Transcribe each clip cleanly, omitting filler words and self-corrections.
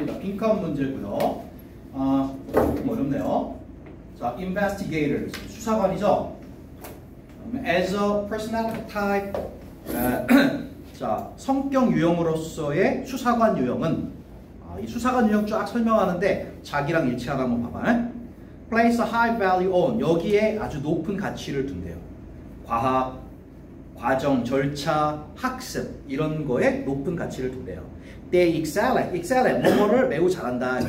문제입니다. 빈칸 문제고요. 좀 어렵네요. 자, investigators 수사관이죠. As a personality type, 자, 성격 유형으로서의 수사관 유형은 이 수사관 유형 쫙 설명하는데 자기랑 일치하다 한번 봐봐. Place a high value on 여기에 아주 높은 가치를 둔대요. 과학, 과정, 절차, 학습 이런 거에 높은 가치를 둔대요. They excel at 뭐뭐를 매우 잘한다. 이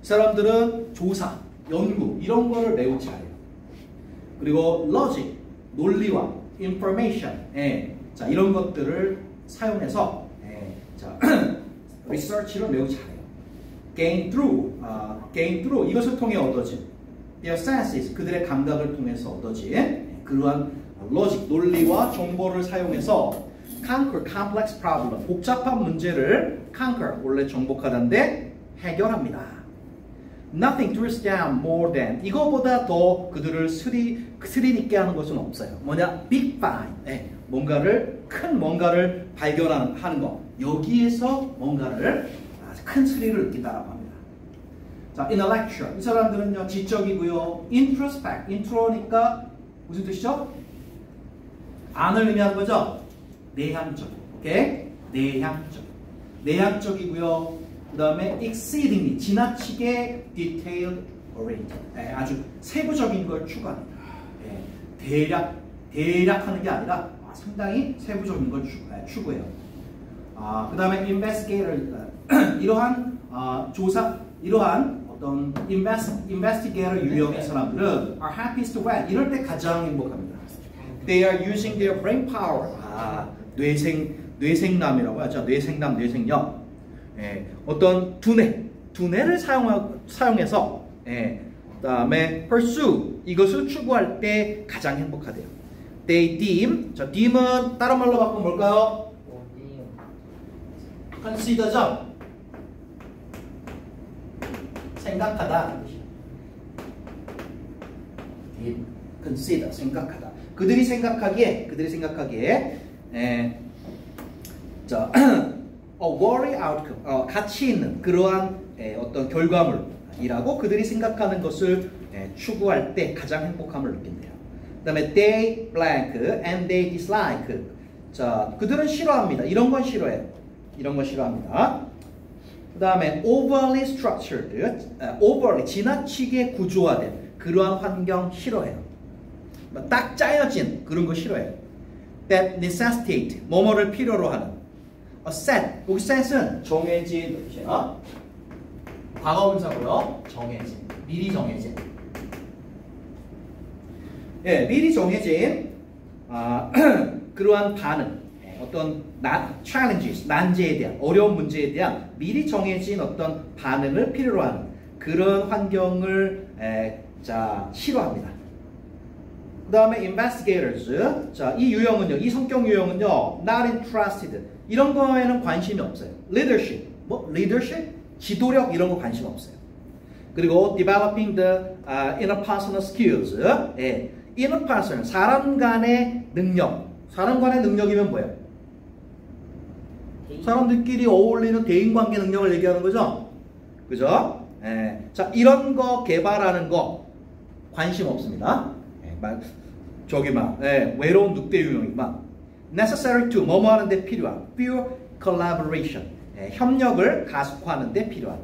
사람들은 조사, 연구 이런 거를 매우 잘해요. 그리고 logic, 논리와 information, 자 이런 것들을 사용해서 자 research를 매우 잘해요. gain through 이것을 통해 얻어진 their senses 그들의 감각을 통해서 얻어진 그러한 logic, 논리와 정보를 사용해서 conquer complex problem 복잡한 문제를 conquer 원래 정복하다인데 해결합니다. Nothing thrills them more than 이거보다 더 그들을 스릴 있게 하는 것은 없어요. 뭐냐? Big find 뭔가를 큰 뭔가를 발견하는 거 여기에서 뭔가를 큰 스릴을 느낀다고 합니다. 자, intellectual 이 사람들은요 지적이고요. introspect intro니까 무슨 뜻이죠? 안을 의미하는 거죠. 내향적, 오케이? 내향적이고요. 그 다음에 exceedingly 지나치게 detailed oriented 아주 세부적인 걸 추구합니다. 대략하는 게 아니라 상당히 세부적인 걸 추구해요. 그 다음에 investigator 이러한 이러한 어떤 investigator 유형의 사람들은 are happiest when 이럴 때 가장 행복합니다. They are using their brain power. 뇌생남이라고 하죠. 뇌생력. 어떤 두뇌를 사용해서 그다음에 pursue 이것을 추구할 때 가장 행복하대요. They deem 자 deem은 다른 말로 바꾸면 뭘까요? consider죠. 생각하다. consider 생각하다. 그들이 생각하기에 자 a worry outcome 가치 있는 그러한 어떤 결과물이라고 그들이 생각하는 것을 추구할 때 가장 행복함을 느낀대요. 그다음에 they blank and they dislike 자 그들은 싫어합니다. 이런 건 싫어해요. 그다음에 overly structured overly 지나치게 구조화된 그러한 환경 싫어해요. 딱 짜여진 그런 거 싫어해요. That necessitate 뭐뭐를 필요로 하는 a set 여기 set은 정해진 과거분사고요. 정해진 미리 정해진 미리 정해진 그러한 반응 어떤 challenges 난제에 대한 어려운 문제에 대한 미리 정해진 어떤 반응을 필요로 하는 그런 환경을 자 싫어합니다. 그 다음에 investigators 자, 이 유형은요, 이 성격 유형은요 not interested 이런 거에는 관심이 없어요. leadership leadership? 지도력 이런 거 관심 없어요. 그리고 developing the interpersonal skills interpersonal 사람 간의 능력이면 뭐예요? 사람들끼리 어울리는 대인관계 능력을 얘기하는 거죠. 그죠? 자 이런 거 개발하는 거 관심 없습니다. 외로운 늑대 유형이만 necessary to 뭐뭐 하는데 필요한 pure collaboration 협력을 가속화하는 데 필요한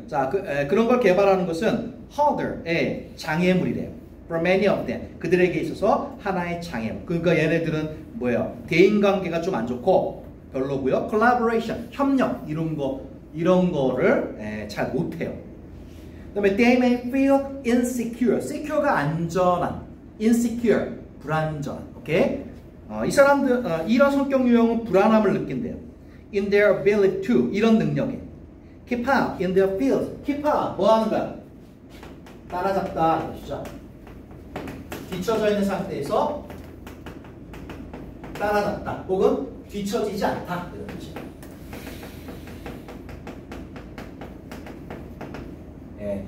자 그런 걸 개발하는 것은 harder 장애물이래요. for many of them 그들에게 있어서 하나의 장애물 그러니까 얘네들은 뭐예요? 대인관계가 좀 안 좋고 별로고요. collaboration 협력 이런 거를 잘 못해요. 그 다음에 they may feel insecure. secure가 안전한, insecure, 불안전. 오케이? 이 사람들 이런 성격 유형은 불안함을 느낀대요. in their ability to 이런 능력에 keep up in their field. keep up 뭐 하는 거야? 따라잡다. 그렇죠? 뒤쳐져 있는 상태에서 따라잡다. 혹은 뒤처지지 않다. 이런 뜻이에요.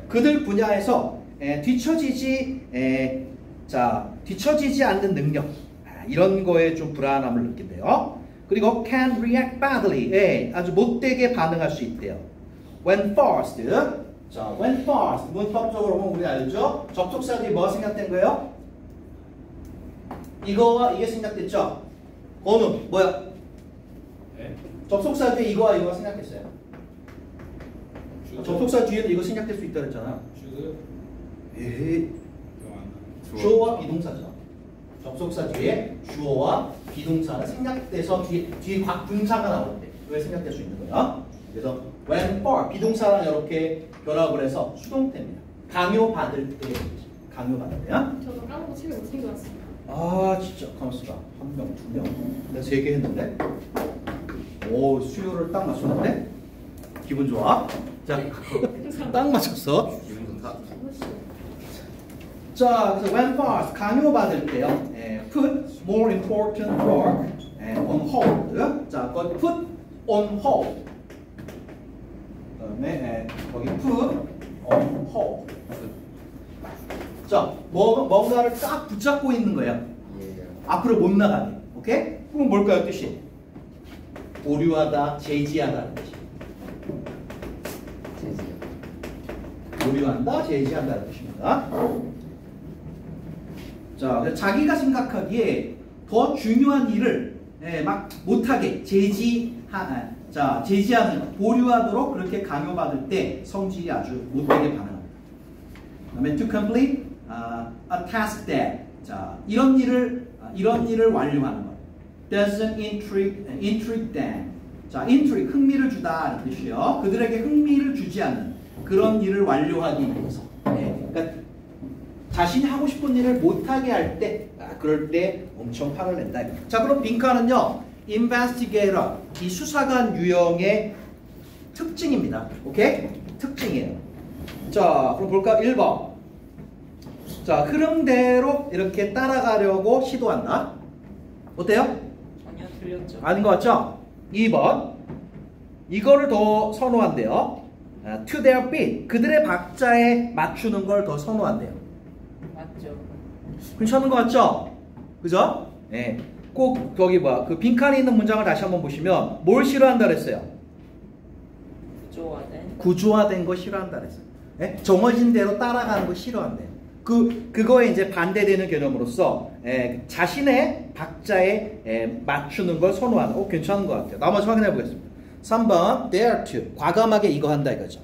그들 분야에서 뒤처지지 않는 능력 이런 거에 좀 불안함을 느낀대요. 그리고 can react badly. 예, 아주 못되게 반응할 수 있대요. When forced. 자, when forced. 문법적으로 보면 우리 알죠? 접속사 뒤에 뭐가 생략된 거예요? 이거와 이게 생략됐죠? 건우, 뭐야? 네? 접속사 뒤에 이거와 이거가 생략됐어요. 접속사 뒤에도 이거 생략될 수 있다 그랬잖아. 주드 에이. 주어와 비동사죠. 접속사 뒤에 주어와 비동사가 생략돼서 뒤에 분사가 나올 때 왜 생략될 수 있는 거야? 그래서 when for 비동사랑 이렇게 결합을 해서 수동태입니다. 강요받을 때, 강요받을 때야. 저도 까먹고 책을 못 챙겨왔습니다. 아 진짜 가만있어 봐. 한 명, 두 명. 내가 3개 했는데. 오 수요를 딱 맞췄는데. 기분 좋아. 자, 딱 맞췄어. 자, 그래서 when forced 강요받을 때요. put more important work on hold. 자, 그건 put on hold. 그다음에 거기 put on hold. 자, 뭔가를 딱 붙잡고 있는 거예요. 앞으로 못 나가게. 오케이? 그럼 뭘까요, 뜻이? 보류하다, 제지하다는 뜻이. 보류한다, 제지한다는 뜻입니다. 자, 자기가 생각하기에 더 중요한 일을 막 못하게 제지하는, 보류하도록 그렇게 강요받을 때 성질이 아주 못되게 반응합니다. 그다음에 to complete a task that, 자, 이런 일을 완료하는 것. Doesn't intrigue them. 자, intrigue 흥미를 주다 이 뜻이요. 그들에게 흥미를 주지 않는 그런 일을 완료하기 위해서. 그러니까 자신이 하고 싶은 일을 못하게 할 때, 그럴 때 엄청 화를 낸다. 자, 그럼 빈칸은요, investigator, 이 수사관 유형의 특징입니다. 오케이? 특징이에요. 자, 그럼 볼까? 1번. 자, 흐름대로 이렇게 따라가려고 시도한다. 어때요? 전혀 틀렸죠. 아닌 것 같죠? 2번. 이거를 더 선호한대요. To their beat. 그들의 박자에 맞추는 걸 더 선호한대요. 맞죠. 괜찮은 것 같죠? 그죠? 네. 꼭 거기 그 빈칸에 있는 문장을 다시 한번 보시면 뭘 싫어한다 그랬어요? 구조화된 거 싫어한다 그랬어요. 네? 정해진 대로 따라가는 거 싫어한대요. 그거에 이제 반대되는 개념으로서 자신의 박자에 맞추는 걸 선호하는. 괜찮은 것 같아요. 나머지 확인해 보겠습니다. 3번 dare to 과감하게 이거 한다 이거죠.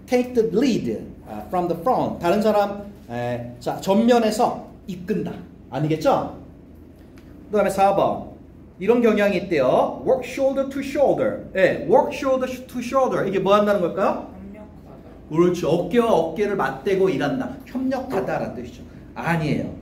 Take the lead from the front. 다른 사람 자 전면에서 이끈다. 아니겠죠? 그 다음에 4번 이런 경향이 있대요. Work shoulder to shoulder. work shoulder to shoulder. 이게 뭐 한다는 걸까요? 협력하다. 그렇죠. 어깨와 어깨를 맞대고 일한다. 협력하다라는 뜻이죠. 아니에요.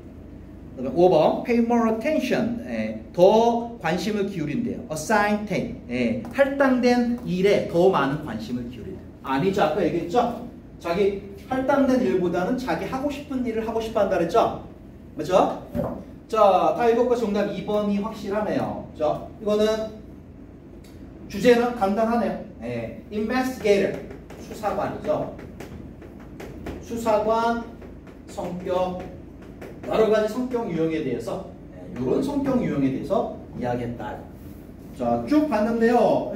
그다음에 5번 pay more attention. 더 관심을 기울인대요. assign take. 할당된 일에 더 많은 관심을 기울인다. 아니죠. 아까 얘기했죠. 자기 할당된 일보다는 자기 하고 싶은 일을 하고 싶어 한다 그랬죠. 맞죠? 자, 다 읽었고 정답 2번이 확실하네요. 자, 이거는 주제는 간단하네요. investigator 수사관이죠. 수사관 성격, 여러 가지 성격 유형에 대해서 이런 성격 유형에 대해서 이야기했다. 자, 쭉 봤는데요.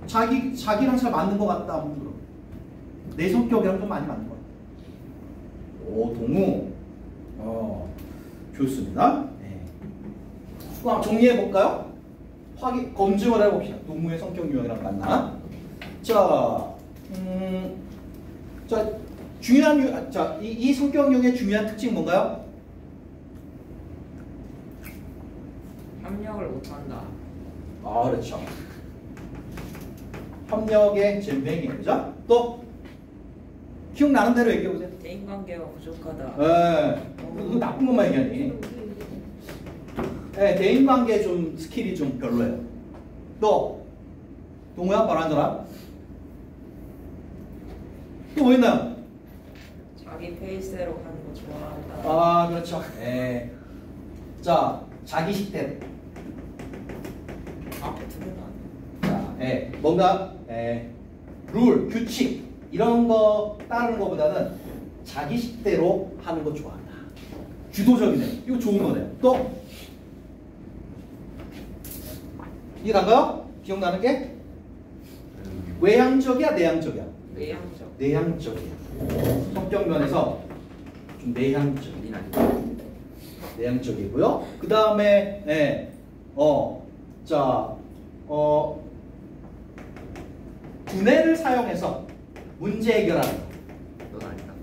자기랑 잘 맞는 것 같다. 내 성격이랑 좀 많이 맞는 것 같다. 오, 동우. 좋습니다. 그럼 정리해 볼까요? 검증을 해봅시다. 동우의 성격 유형이랑 맞나? 자, 중요한 이 성격 유형의 중요한 특징 뭔가요? 협력을 못한다. 그렇죠. 협력의 잼뱅이, 그죠? 또 기억나는 대로 얘기해 보세요. 대인관계가 부족하다. 그거 나쁜 것만 얘기하니. 대인관계 좀 스킬이 좀 별로예요. 또 동우야 바로 앉아라. 또 뭐 있나요? 자기 페이스대로 하는 거 좋아한다. 그렇죠. 자, 자기 식대로. 앞에 두면 안 돼. 자, 뭔가 룰, 규칙 이런 거 따르는 것보다는 자기 식대로 하는 거 좋아한다. 주도적이네. 이거 좋은 거네요. 또 이게 다가요? 기억나는 게? 외향적이야, 내향적이야? 외향적. 내향적이야. 성격 면에서 좀 내향적이긴 아니고 내향적이고요. 그 다음에 두뇌를 사용해서 문제 해결하는 거. 넌 아니다.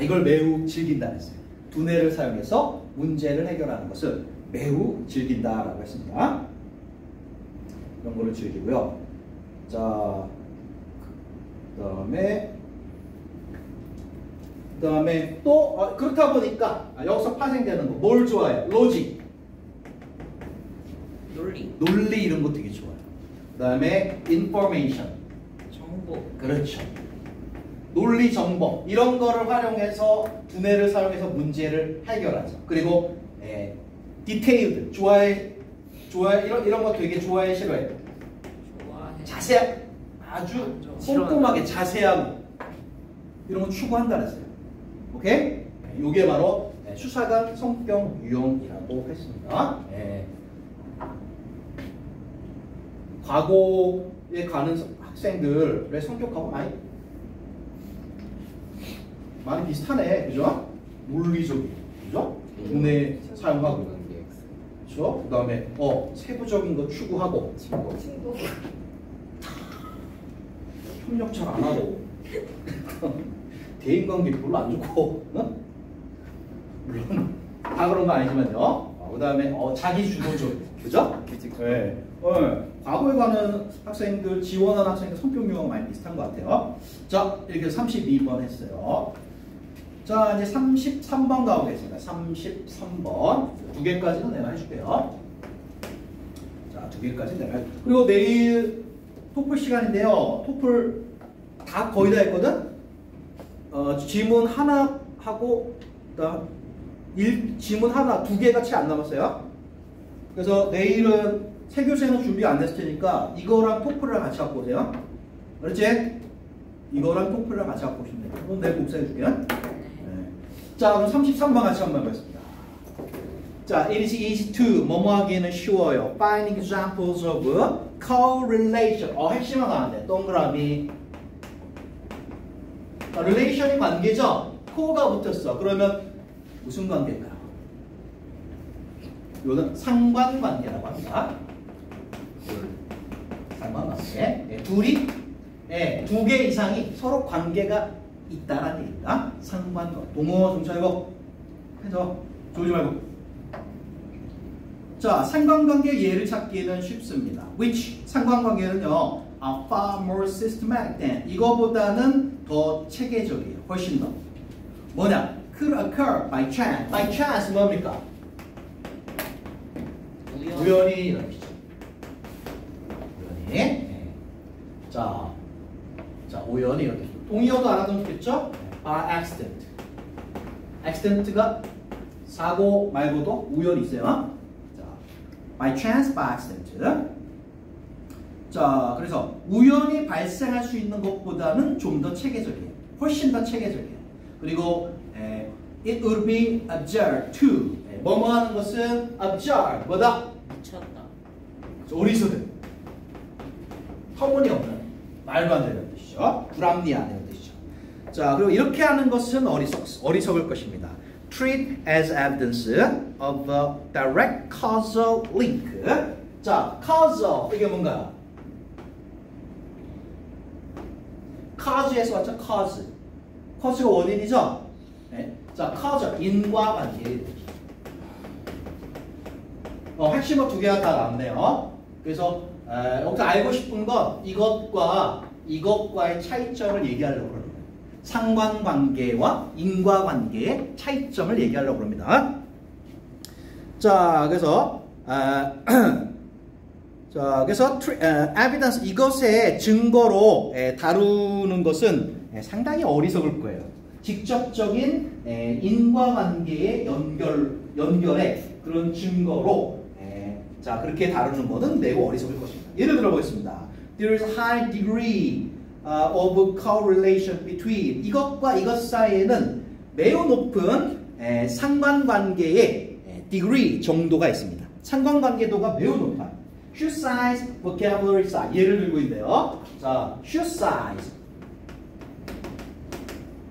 이걸 매우 즐긴다 했어요. 두뇌를 사용해서 문제를 해결하는 것을 매우 즐긴다라고 했습니다. 이런 거를 즐기고요. 자, 그다음에 또 그렇다 보니까 여기서 파생되는 거 뭘 좋아해요? 로직, 논리 이런 거 되게 좋아해요. 그다음에 information, 정보. 그렇죠. 논리 정보 이런 거를 활용해서 두뇌를 사용해서 문제를 해결하죠. 그리고 디테일드 좋아해 이런 거 되게 좋아해 싫어해? 좋아해. 자세 아주 꼼꼼하게 자세하고 이런 거 추구한다 그랬어요. 오케이? 이게 바로 추사관 성격 유형이라고 했습니다. 과거에 가는 학생들의 성격하고 많이 비슷하네, 그죠? 논리적이고, 그죠? 두뇌 사용하고, 그죠? 그 다음에 세부적인 거 추구하고, 협력 잘 안 하고, 대인관계 별로 안 좋고, 물론 다 그런 거 아니지만요. 그 다음에 자기 주도적, 그죠? 네. 과거에 가는 학생들, 지원하는 학생들 성격 유형 많이 비슷한 것 같아요. 자, 이렇게 32번 했어요. 자, 이제 33번 가보겠습니다. 33번. 두 개까지는 내가 해줄게요. 자, 두 개까지 내가 해줄게요. 그리고 내일 토플 시간인데요. 토플 다 거의 다 했거든? 지문 하나 하고, 지문 하나, 두 개가 채 안 남았어요. 그래서 내일은 세 교재는 준비 안 됐을 테니까 이거랑 토플이랑 같이 갖고 오세요. 그렇지? 이거랑 토플이랑 같이 갖고 오시면 돼요. 그럼 내일 복사해 줄게요. 네. 자, 그럼 33번 같이 한번 해보겠습니다. 자, it is easy to 뭐뭐 하기는 쉬워요. Find examples of correlation. 핵심은 나왔네. 동그라미. relation이 관계죠? co가 붙었어. 그러면 무슨 관계일까요? 이거는 상관관계라고 합니다. 상관관계. 둘이 두 개 이상이 서로 관계가 있다라는 얘기입니다. 상관관계. 동어 동사이고 해서 조지 말고. 자, 상관관계 예를 찾기에는 쉽습니다. Which 상관관계는요, are far more systematic than 이거보다는 더 체계적이에요. 훨씬 더. 뭐냐? Could occur by chance. By chance 뭡니까? 우연히 일어나죠. 우연히. 자, 우연히 이렇게. 동의어도 알아두면 좋겠죠? By accident. accident가 사고 말고도 우연이 있어요. 자, by chance, by accident. 자, 그래서 우연히 발생할 수 있는 것보다는 좀 더 체계적이에요. 훨씬 더 체계적이에요. 그리고 it would be absurd to 뭐뭐 하는 것은 absurd 뭐다? 미쳤다. 어리석은 터무니없는 말도 안 되는 뜻이죠. 불합리한 뜻이죠. 자, 그리고 이렇게 하는 것은 어리석을 것입니다. Treat as evidence of a direct causal link. 자, causal 이게 뭔가요? cause에서 왔죠. cause가 원인이죠. 네. 자, cause 인과관계. 핵심어 두 개가 다 나왔네요. 그래서 여기서 알고 싶은 건 이것과의 차이점을 얘기하려고 합니다. 상관관계와 인과관계의 차이점을 얘기하려고 합니다. 자, 그래서 evidence 이것의 증거로 다루는 것은 상당히 어리석을 거예요. 직접적인 인과관계의 연결의 그런 증거로 자, 그렇게 다루는 것은 매우 어리석을 것입니다. 예를 들어 보겠습니다. There is a high degree of correlation between 이것과 이것 사이에는 매우 높은 상관관계의 degree 정도가 있습니다. 상관관계도가 매우 높아요. shoe size, vocabulary size. 예를 들고 있는데요. 자, shoe size.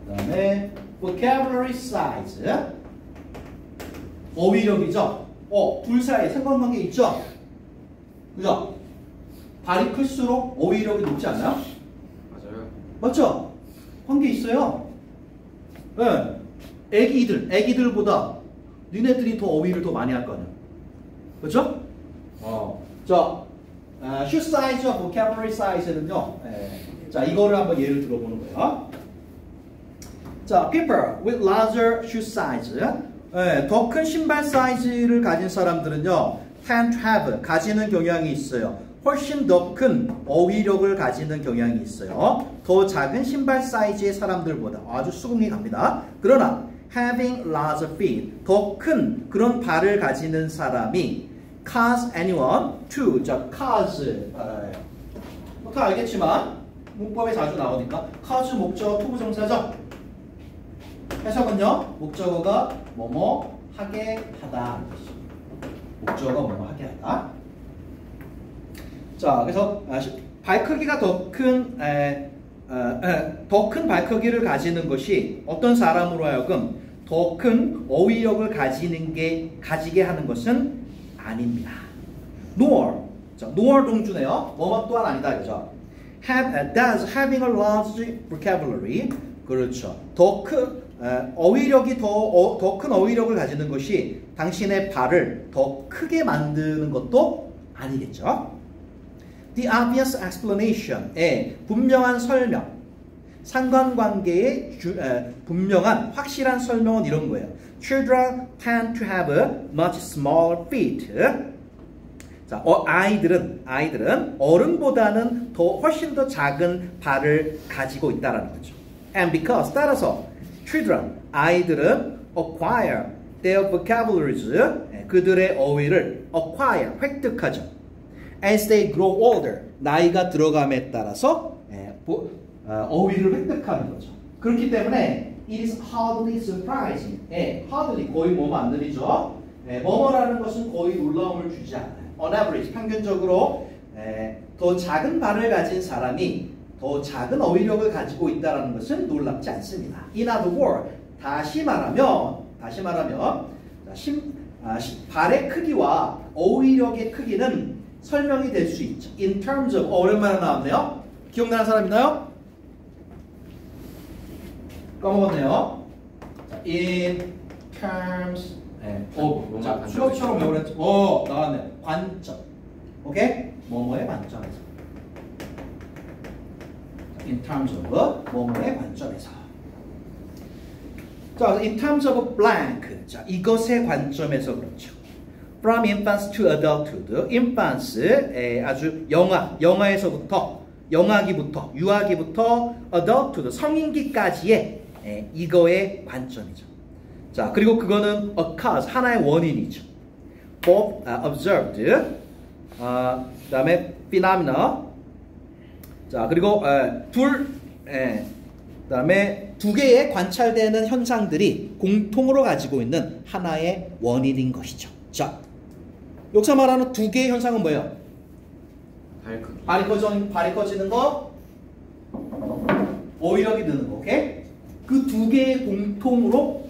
그 다음에 vocabulary size. 어휘력이죠. 둘 사이에 상관관계 있죠? 그죠? 발이 클수록 어휘력이 높지 않나요? 맞아요. 맞죠? 관계 있어요. 네. 애기들보다 니네들이 더 어휘를 더 많이 할 거 아니야. 그렇죠? 자, shoe size와 vocabulary size는요. 자, 이거를 한번 예를 들어보는 거예요. 자, people with larger shoe size. 더 큰 신발 사이즈를 가진 사람들은요, tend to have, 가지는 경향이 있어요. 훨씬 더 큰 어휘력을 가지는 경향이 있어요. 더 작은 신발 사이즈의 사람들보다 아주 수긍이 갑니다. 그러나 having larger feet, 더 큰 그런 발을 가지는 사람이 cause anyone to, 자, cause 다 알겠지만 문법에 자주 나오니까 cause 목적어 투부정사죠. 해석은요, 목적어가 뭐뭐 하게 하다. 목적어가 뭐뭐 하게 하다. 자, 그래서 발 크기가 더 큰 발 크기를 가지는 것이 어떤 사람으로 하여금 더 큰 어휘력을 가지게 하는 것은 아닙니다. nor, 자, nor 동주네요. 뭐뭐 또한 아니다, 그죠? does having a large vocabulary, 그렇죠. 더 큰 어휘력이 더 큰 어휘력을 가지는 것이 당신의 발을 더 크게 만드는 것도 아니겠죠. The obvious explanation, 분명한 설명, 상관관계의 분명한 확실한 설명은 이런 거예요. Children tend to have much smaller feet. 자, 아이들은 어른보다는 훨씬 더 작은 발을 가지고 있다라는 거죠. And because, 따라서 children, 아이들은 acquire their vocabularies, 그들의 어휘를 acquire, 획득하죠. As they grow older, 나이가 들어감에 따라서 어휘를 획득하는 거죠. 그렇기 때문에 it is hardly surprising. hardly 거의 뭐뭐 안 느리죠. 뭐뭐라는 것은 거의 놀라움을 주지 않아요. On average, 평균적으로 더 작은 발을 가진 사람이 더 작은 어휘력을 가지고 있다는 것은 놀랍지 않습니다. In other words, 다시 말하면 발의 크기와 어휘력의 크기는 설명이 될 수 있죠. In terms of, 오랜만에 나왔네요. 기억나는 사람 있나요? 까먹었네요. In terms of, 자, 수업처럼 외우랬죠. 나왔네. 관점. 오케이? 뭐뭐의 관점에서. In terms of, 뭐뭐의 관점에서. 자, in terms of blank. 자, 이것의 관점에서 그렇죠. From infants to adulthood. infants, 아주 영아에서부터, 영아기부터, 유아기부터 adulthood, 성인기까지의 이거의 관점이죠. 자, 그리고 그거는 a cause, 하나의 원인이죠. both observed, 그 다음에 phenomena. 자, 그리고 그 다음에 두 개의 관찰되는 현상들이 공통으로 가지고 있는 하나의 원인인 것이죠. 자, 여기서 말하는 두 개의 현상은 뭐예요? 발이 커지는 거, 어휘력이 느는 거, 오케이? 그 두 개의 공통으로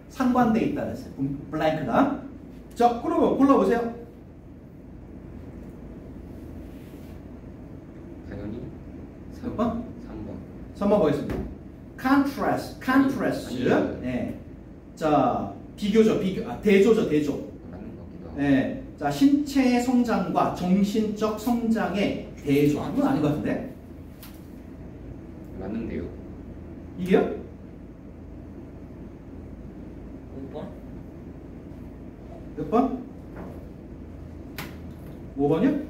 상관되어 있다는 거예요. 블랭크가. 자, 그러면 골라보세요. 당연히 몇 번? 3번. 3번 보겠습니다. contrast. 자, 비교죠. 대조죠, 대조. 맞는 것 같기도 하고. 자, 신체의 성장과 정신적 성장의 대조. 그건 아닌 것 같은데? 맞는데요. 이게요? 5번? 몇 번? 5번이요?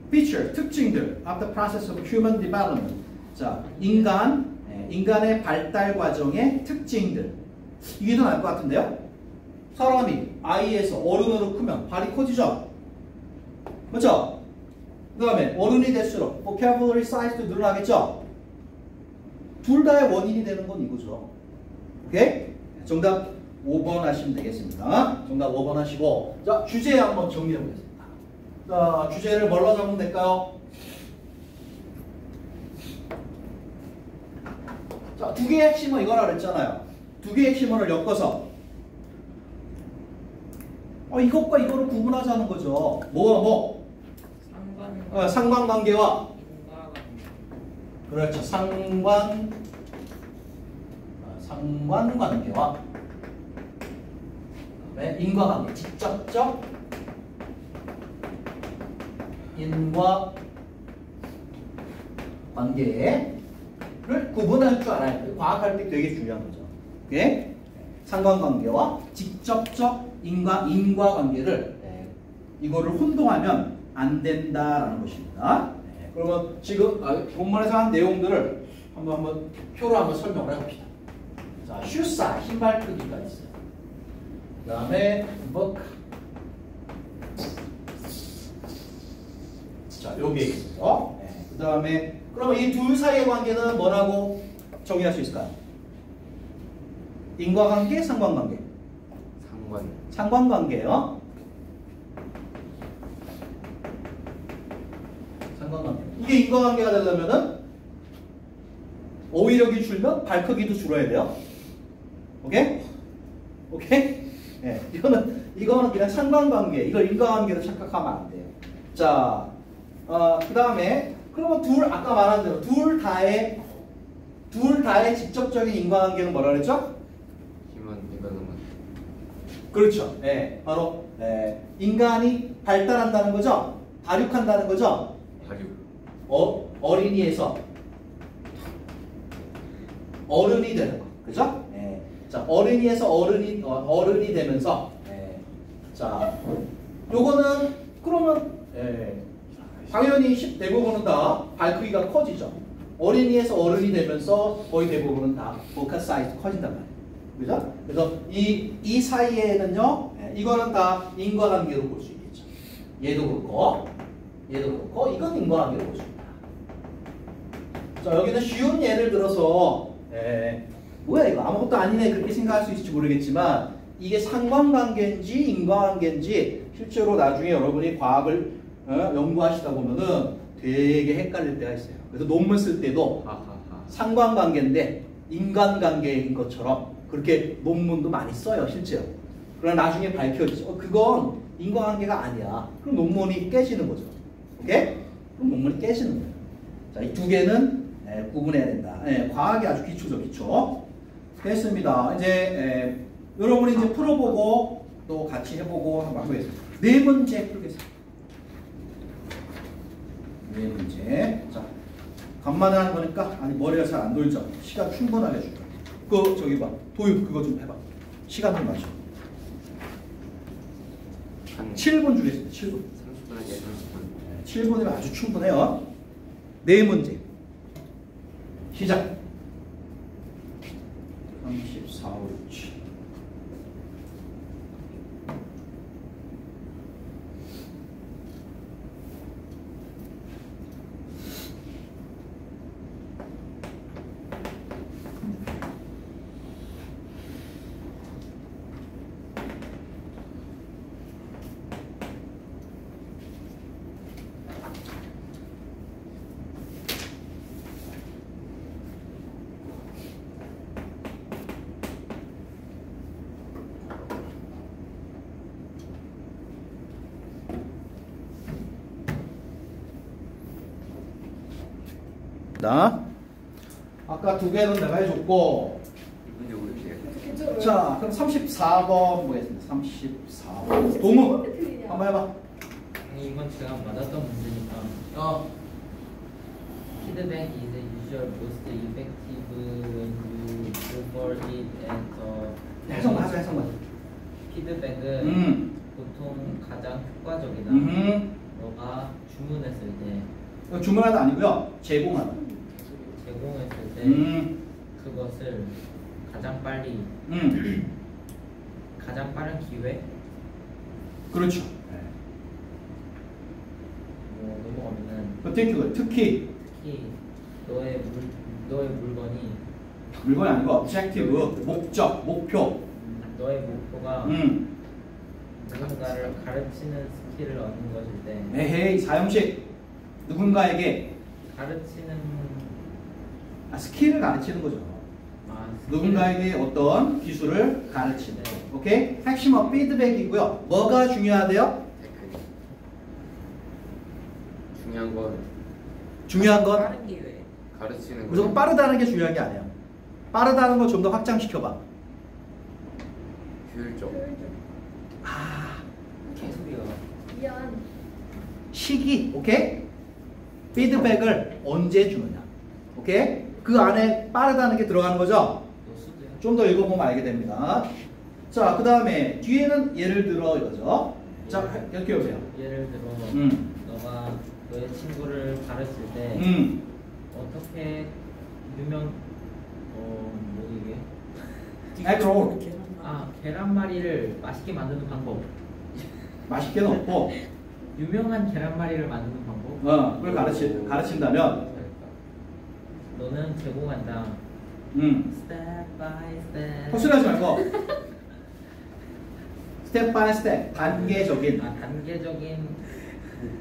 Feature, 특징들 of the process of human development. 자, 인간의 발달 과정의 특징들. 이게 더 나을 것 같은데요? 사람이 아이에서 어른으로 크면 발이 커지죠? 맞죠? 그 다음에 어른이 될수록 vocabulary size도 늘어나겠죠? 둘 다의 원인이 되는 건 이거죠. 오케이? 정답 5번 하시면 되겠습니다. 정답 5번 하시고, 자, 주제 한번 정리해 보겠습니다. 자, 주제를 뭘로 적으면 될까요? 자, 두 개의 핵심은 이거라 그랬잖아요. 두 개의 핵심을 엮어서 이것과 이거를 구분하자는 거죠. 뭐? 상관관계와 그렇죠. 상관관계와 인과관계, 직접적 인과관계를 구분할 줄 알아야 돼요. 과학할 때 되게 중요한 거죠. 오케이? 상관관계와 직접적 인과관계를 이거를 혼동하면 안 된다라는 것입니다. 그러면 지금 본문에서 한 내용들을 한번 표로 한번 설명을 해봅시다. 자, 슈사 신발 크기가 있어요. 그 다음에 버크. 자, 요게 있어요. 그 다음에 그러면 이 둘 사이의 관계는 뭐라고 정의할 수 있을까요? 인과관계, 상관관계. 상관관계요. 상관관계. 이게 인과관계가 되려면은 어휘력이 줄면 발 크기도 줄어야 돼요. 오케이? 오케이? 네, 이거는 그냥 상관관계. 이걸 인과관계로 착각하면 안 돼요. 자, 그 다음에 그러면 아까 말한 대로 둘 다의 직접적인 인과관계는 뭐라 그랬죠? 그렇죠. 네, 바로 인간이 발달한다는 거죠. 발육한다는 거죠. 어린이에서 어른이 되는 거, 그죠? 네. 자, 어린이에서 어른이 되면서, 자, 요거는 그러면 당연히 대부분은 다 발 크기가 커지죠. 어린이에서 어른이 되면서 거의 대부분은 다 보컬 사이즈 커진단 말이에요. 그죠? 그래서 이 사이에는요, 이거는 다 인과관계로 볼 수 있겠죠. 얘도 그렇고, 이건 인과관계로 볼 수 있다. 자, 여기는 쉬운 예를 들어서, 뭐야 이거 아무것도 아니네 그렇게 생각할 수 있을지 모르겠지만 이게 상관관계인지 인과관계인지 실제로 나중에 여러분이 과학을 연구하시다 보면은 되게 헷갈릴 때가 있어요. 그래서 논문 쓸 때도 상관관계인데 인간관계인 것처럼 그렇게 논문도 많이 써요, 실제로. 그러나 나중에 밝혀지죠. 그건 인과관계가 아니야. 그럼 논문이 깨지는 거죠. 오케이? 그럼 논문이 깨지는 거예요. 자, 이 두 개는 구분해야 된다. 과학이 아주 기초죠, 기초. 됐습니다. 이제 여러분이 이제 풀어보고 또 같이 해보고 한번 하겠습니다. 네 문제 풀겠습니다. 네 문제. 자, 간만에 하는 거니까 머리가 잘 안 돌죠. 시간 충분하게 줄게요. 저기 봐. 도입 그거 좀 해봐. 시간 좀 맞춰. 7분 주겠습니다. 7분. 7분이면 아주 충분해요. 네 문제. 시작. 34, 5, 7. 아까 두 개는 내가 해줬고, 자, 그럼 34번 보겠습니다. 34번. 동문 한번 해봐. 이건 제가 맞았던 문제니까. Feedback is usually most effective when you prefer it and 해석 맞아, 해석 맞아. 피드백은 보통 가장 효과적이다. 너가 주문했을 때. 주문하다 아니고요. 제공하다. 제공했을 때 그것을 가장 빨리 가장 빠른 기회. 그렇죠. 넘어가면은 특히 너의 물건이 물건이 아니고 objective 목적 목표 너의 목표가 누군가를 가르치는 스킬을 얻는 것일 때 에헤이, 사형식. 누군가에게 가르치는 스킬을 가르치는 거죠. 스킬을- 누군가에게 어떤 기술을 가르치는. 네. 오케이? 핵심은 피드백이고요. 뭐가 중요하대요? 댓글이. 중요한 건 중요한 건 빠른 기회. 가르치는 거. 무조건 빠르다는 게 중요한 게 아니에요. 빠르다는 거 좀 더 확장시켜봐. 효율적. 개소리야. 미안. 시기, 오케이? 피드백을 언제 주느냐. 오케이? 그 안에 빠르다는 게 들어가는 거죠? 너 수두야. 좀 더 읽어보면 알게 됩니다. 자, 그 다음에 뒤에는 예를 들어 이거죠. 자, 이렇게 보세요. 예를 들어 음. 너가 너의 친구를 가르칠 때 어떻게 유명 뭐 이게 에그롤. 계란말이를 맛있게 만드는 방법. 맛있게는 없고, 유명한 계란말이를 만드는 방법. 그걸 가르친다면, 너는 제공한다. Step by step. 헛소리하지 말고, 스텝 바이 스텝, 단계적인, 단계적인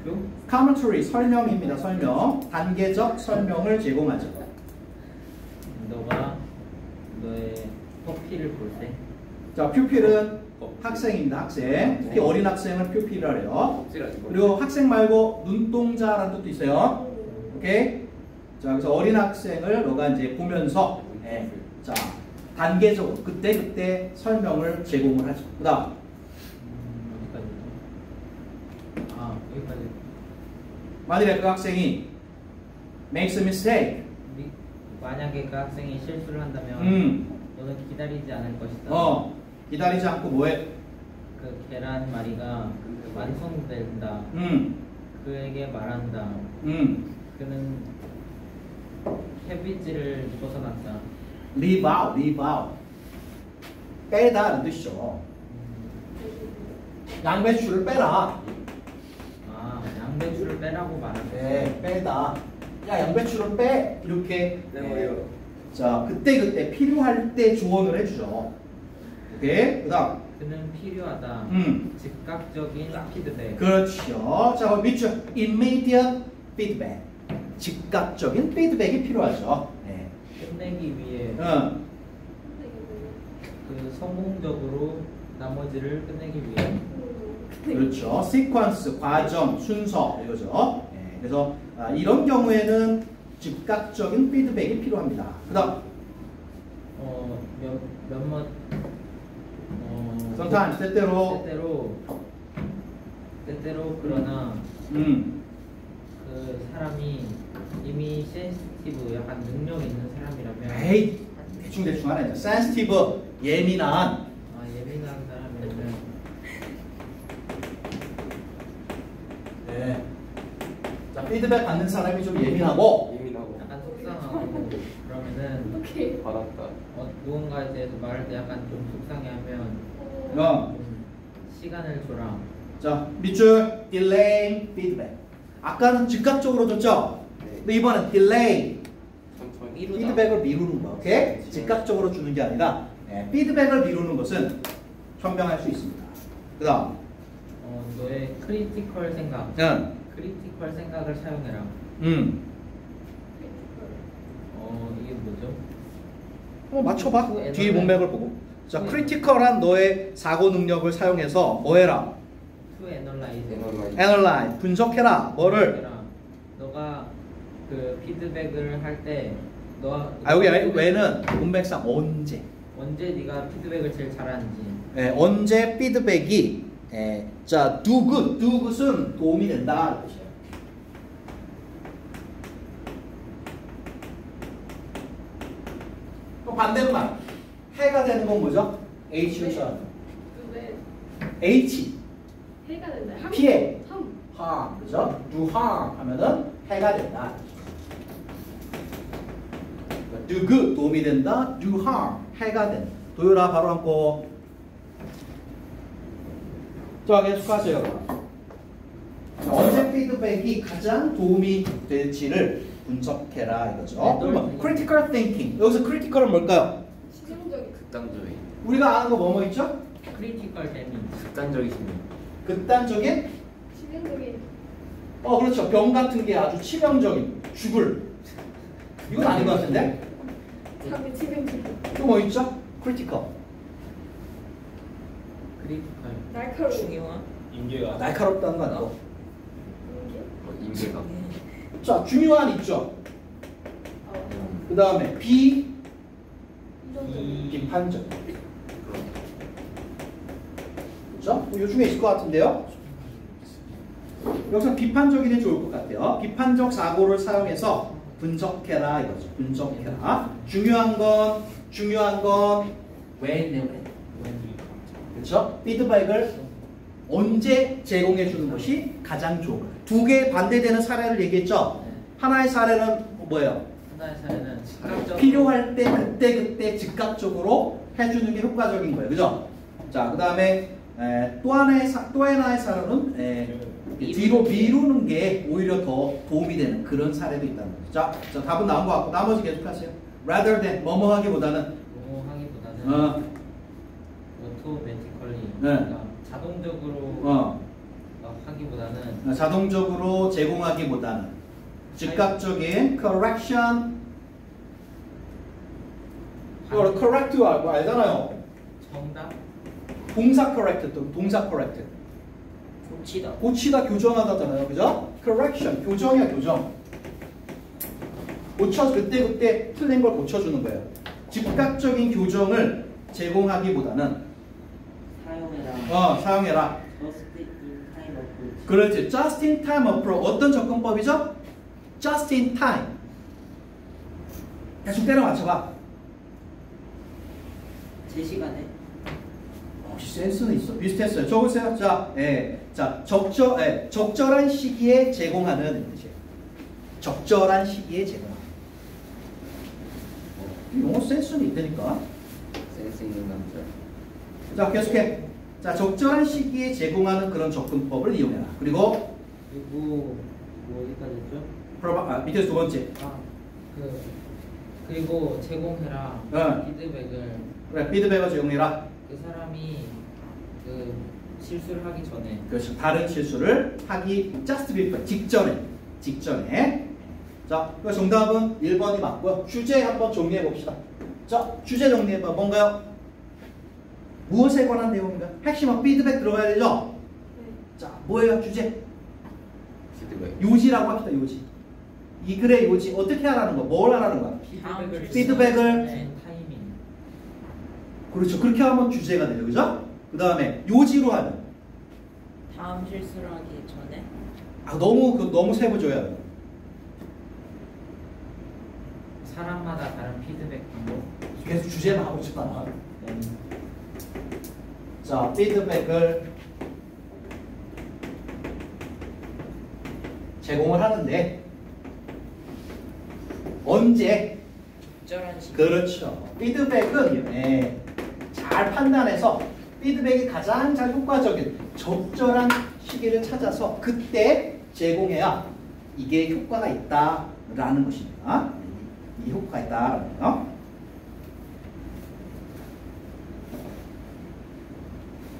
목표? commentary, 설명입니다. 설명. 단계적 설명을 제공하죠. 너가 너의 퍼피를 볼 때 자, 퓨필은 학생입니다. 학생. 특히 어린 학생을 퓨필이라 해요. 그리고 학생 말고 눈동자라는 뜻도 있어요. 오케이? 자, 그래서 어린 학생을 너가 이제 보면서, 자, 단계적으로 그때 설명을 제공을 하죠. 그 다음. 여기까지. 만일에 그 학생이 makes a mistake. 만약에 그 학생이 실수를 한다면 너는 기다리지 않을 것이다. 기다리지 않고 뭐해? 그 계란말이가 완성된다. 그에게 말한다. 그는 캐비지를 벗어났다. leave out. 빼다는 뜻이죠. 양배추를 빼라. 양배추를 빼라고 말하는 네, 빼다. 야, 양배추를 빼. 이렇게. 네. 자, 그때 필요할 때 조언을 해주죠. 오케이. 그다음. 그는 필요하다. 즉각적인 피드백. 그렇죠. 자, 밑줄 immediate feedback. 즉각적인 피드백이 필요하죠. 네. 끝내기 위해 그 성공적으로 나머지를 끝내기 위해 그렇죠. 시퀀스, 과정, 순서 이거죠. 네. 그래서 이런 경우에는 즉각적인 피드백이 필요합니다. 그다음. 몇몇 sometimes 때때로 그러나 음. 그 사람이 이미 센시티브 약간 능력 있는 사람이라면 에이, 대충 하네. sensitive, 예민한. 예민한 사람이라면 네. 자, 피드백 받는 사람이 좀 예민하고 약간 속상하고 그러면은 오케이. 받았다. 누군가에 대해서 말할 때 약간 좀 속상해하면 좀 시간을 줘라. 자, 밑줄 delay feedback. 아까는 즉각적으로 줬죠? 근데 이번엔 delay 천천히. 미루다. 피드백을 미루는 거. 오케이? 즉각적으로 주는 게 아니라 피드백을 미루는 것은 현명할 수 있습니다. 그 다음. 너의 크리티컬 생각. 크리티컬 생각을 사용해라. 이게 뭐죠? 맞춰봐. 뒤에 문맥을 보고. 자, 크리티컬한 너의 사고 능력을 사용해서 뭐 해라? To analyze. analyze, 분석해라. 뭐를? 너가 그 피드백을 할 때 여기 왜는 문맥상 언제? 네가 피드백을 제일 잘하는지. 언제 피드백이 자, do good은 도움이 된다. 또 반대로 말. 해가 되는 건 뭐죠? H에서 왜 H 해가 된다. 피해. 함. harm, 그죠? do harm 하면은 해가 된다. do good 도움이 된다. do harm 해가 된다. 도요라 바로 앉고. 자, 계속하세요. 언제 피드백이 가장 도움이 될지를 분석해라 이거죠. 그러면 critical thinking. 여기서 critical은 뭘까요? 실용적인. 극단적인. 우리가 아는 거 뭐뭐 있죠? 크리티컬 데미지. 극단적이시네요. 극단적인 치명적인. 그렇죠. 병 같은 게 아주 치명적인 죽을. 이건 아닌 것 같은데? 상대 치명적인. 또 뭐 있죠? 크리티컬. 크리티컬. 날카로운. 중요한 인계가 날카롭다는 거 아니고. 이게? 인계가. 자, 중요한 있죠. 그 다음에 이정적인. 비판적. 그렇죠? 요 중에 있을 것 같은데요. 여기서 비판적이면 좋을 것 같아요. 비판적 사고를 사용해서 분석해라 이거죠. 분석해라. 중요한 건 when. 그렇죠? 피드백을 언제 제공해 주는 것이 가장 좋은 거예요. 두 개의 반대되는 사례를 얘기했죠. 하나의 사례는 뭐예요? 하나의 사례는 즉각적. 필요할 때 그때 즉각적으로 해주는 게 효과적인 거예요. 그죠? 자, 그 다음에 또 하나의 사례는 뒤로 미루는 게 오히려 더 도움이 되는 그런 사례도 있다는 거죠. 자, 답은 나온 것 같고 나머지 계속하세요. rather than 뭐뭐 하기보다는 automatically. 네. 그러니까 자동적으로 하기보다는 자동적으로 제공하기보다는 즉각적인 correction. correct 뭐 알잖아요. 정답. 동사 correct 또 동사 correct. 고치다 고치다 교정하다잖아요. 그죠? correction 교정이야 교정. 그때 틀린 걸 고쳐주는 거예요. 즉각적인 교정을 제공하기보다는 사용해라. Just in time approach 그렇지. just in time approach. 어떤 접근법이죠? just in time. 대충 때려 맞춰봐. 제 시간에 혹시 센스는 있어? 비슷했어요. 적으세요. 자, 적절한 시기에 제공하는 이제 적절한 시기에 제공하는. 영어 센스는 있다니까. 센스 있는 남자. 자, 계속해. 자, 적절한 시기에 제공하는 그런 접근법을 이용해라. 그리고 그리고 뭐 어디까지 했죠? 밑에 두 번째. 그리고 제공해라. 피드백을. 그래, 피드백을 제공해라. 그 사람이 그 실수를 하기 전에. 그렇죠. 다른 실수를 하기 just before 직전에. 자, 그 정답은 1번이 맞고요. 주제 한번 정리해 봅시다. 자, 주제 정리해봐. 뭔가요? 무엇에 관한 내용인가요? 핵심은 피드백 들어가야 되죠? 자, 뭐예요? 주제? 피드백. 요지라고 합시다. 요지. 이 글의 요지. 어떻게 하라는 거? 뭘 하라는 거야? 피드백을. 타이밍. 그렇죠. 그렇게 하면 주제가 되죠. 그죠? 그 다음에 요지로 하면. 다음 실수를 하기 전에 너무 세부줘야 돼요. 사람마다 다른 피드백 방법. 계속 주제만 하고 싶다. 자, 피드백을 제공을 하는데 언제? 적절한 시기 그렇죠. 피드백은 잘 판단해서 피드백이 가장 잘 효과적인 적절한 시기를 찾아서 그때 제공해야 이게 효과가 있다라는 것입니다. 이 효과가 있다라는 거.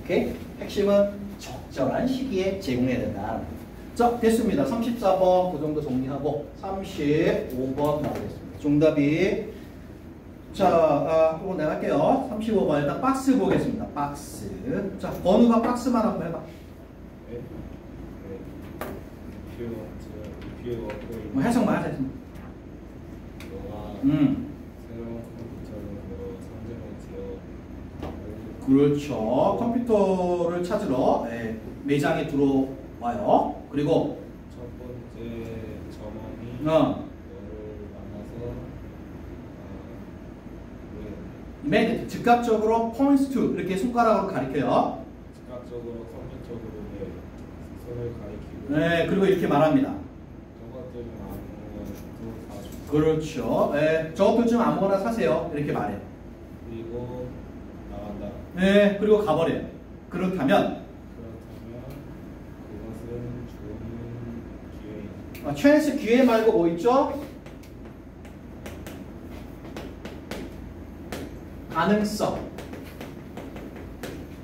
오케이? 핵심은 적절한 시기에 제공해야 된다. 자, 됐습니다. 34번 그 정도 정리하고 35번 나오겠습니다. 정답이 그거 내가 할게요. 35번 일단 박스 보겠습니다. 박스. 자, 번호가 박스만 한번 해봐. 뭐 해석만 하자. 새로운 컴퓨터로 선점을 그렇죠. 컴퓨터를 찾으러 매장에 들어와요. 그리고 첫 번째 점원이 어. 너를 만나서 맨 즉각적으로 points to 이렇게 손가락으로 가리켜요. 즉각적으로 컴퓨터로 손을 가리키고 네, 그리고 이렇게 말합니다. 저것들 중 아무것도 다 좋다. 그렇죠. 저것들 중 아무거나 사세요. 이렇게 말해요. 그리고 나간다. 네, 그리고 가버려요. 그렇다면 그것은 좋은 기회인. chance 기회 말고 뭐 있죠? 가능성.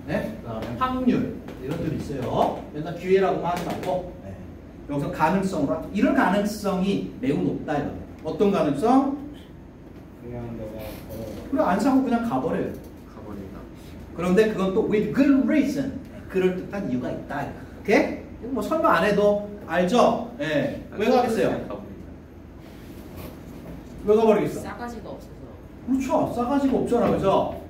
네? 확률 이런 뜻이 있어요. 맨날 기회라고만 하지 말고 여기서 가능성으로 이런 가능성이 매우 높다 이거. 어떤 가능성? 그냥 내가 그래 안 사고 그냥 가버려요. 가버린다. 그런데 그건 또 with good reason 그럴 듯한 이유가 있다. 오케이? 뭐 설명 안 해도 알죠? 예. 왜 가겠어요? 가버린다. 왜 가버리겠어? 싸가지가 없어서. 그렇죠. 싸가지가 없잖아, 그죠?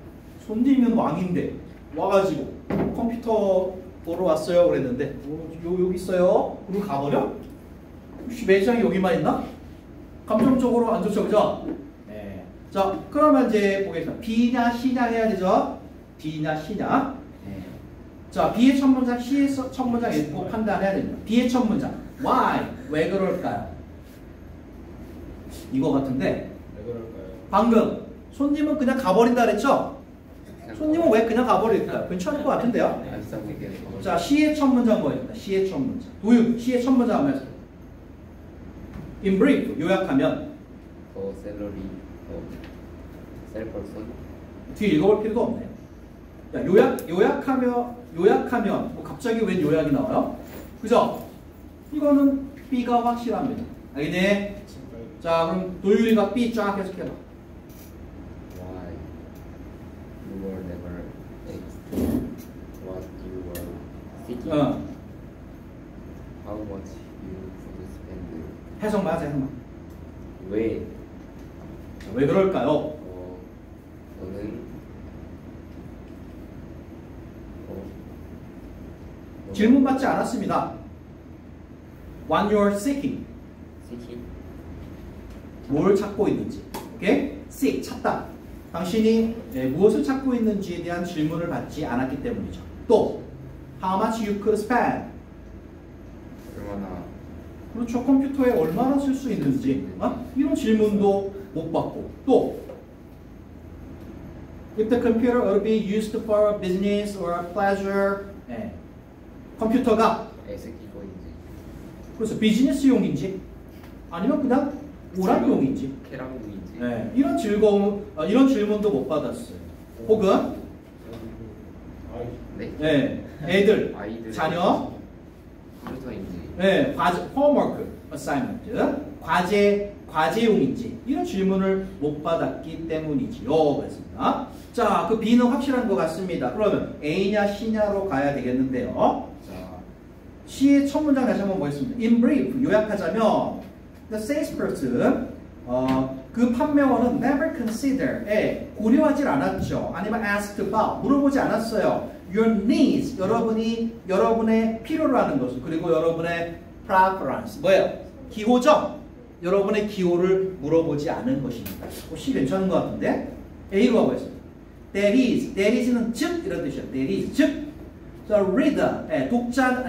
손님은 왕인데 와가지고 컴퓨터 보러 왔어요 그랬는데 여기 있어요. 그리고 가버려? 혹시 매장이 여기만 있나? 감정적으로 안 좋죠, 그죠? 네. 자, 그러면 이제 보겠습니다. B냐 C냐 해야 되죠? D냐 C냐? 네. 자, B의 첫 문장, C의 첫 문장 읽고 판단해야 됩니다. B의 첫 문장, Why? 왜 그럴까요? 이거 같은데 왜 그럴까요? 방금 손님은 그냥 가버린다 그랬죠? 손님은 왜 그냥 가버릴까요? 괜찮을 것 같은데요? 안 싸고 얘기해서 가버린다. 자, C의 첫 문장 뭐입니까? C의 첫 문장. 도윤, C의 첫 문장 하면서 In brief, 요약하면 더 셀러리, 더 셀퍼슨. 뒤에 읽어볼 필요가 없네요. 자, 요약하면 뭐 갑자기 웬 요약이 나와요? 그죠? 이거는 B가 확실합니다. 알겠니? 자, 그럼 도윤이가 B 쫙 해석해봐. Why you were never asked what you were seeking? How much you could spend? 해석만 하세요, 해석만. 왜? 자, 왜 그럴까요? 너는 질문 받지 않았습니다. What you're seeking. seeking? 뭘 찾고 있는지. 오케이? seek, 찾다. 당신이 무엇을 찾고 있는지에 대한 질문을 받지 않았기 때문이죠. 또 How much you could spend. 얼마나 그렇죠. 컴퓨터에 얼마나 쓸 수 있는지 이런 질문도 못 받고 또 If the computer will be used for business or pleasure. 컴퓨터가 애쓰기고인지 그래서 비즈니스용인지 아니면 그냥 오락용인지 캐랑용인지 이런 이런 질문도 못 받았어요. 혹은 네? 애들, 아이들 자녀, 컴퓨터인지 과제, homework, assignment, 과제용인지 이런 질문을 못 받았기 때문이지요. 그랬습니다. 자, 그 B는 확실한 것 같습니다. 그러면 A냐 C냐로 가야 되겠는데요. 자, C의 첫 문장 다시 한번 보겠습니다. In brief, 요약하자면 The salesperson, 그 판매원은 never consider, 고려하지 않았죠. 아니면 asked about, 물어보지 않았어요. Your needs, 여러분의 필요로 하는 것을, 그리고 여러분의 preference, 뭐예요? 기호죠? 여러분의 기호를 물어보지 않은 것입니다. C 괜찮은 것 같은데? A로 가보겠습니다. That is는 즉, 이런 뜻이에요. That is, 즉. The reader, 독자는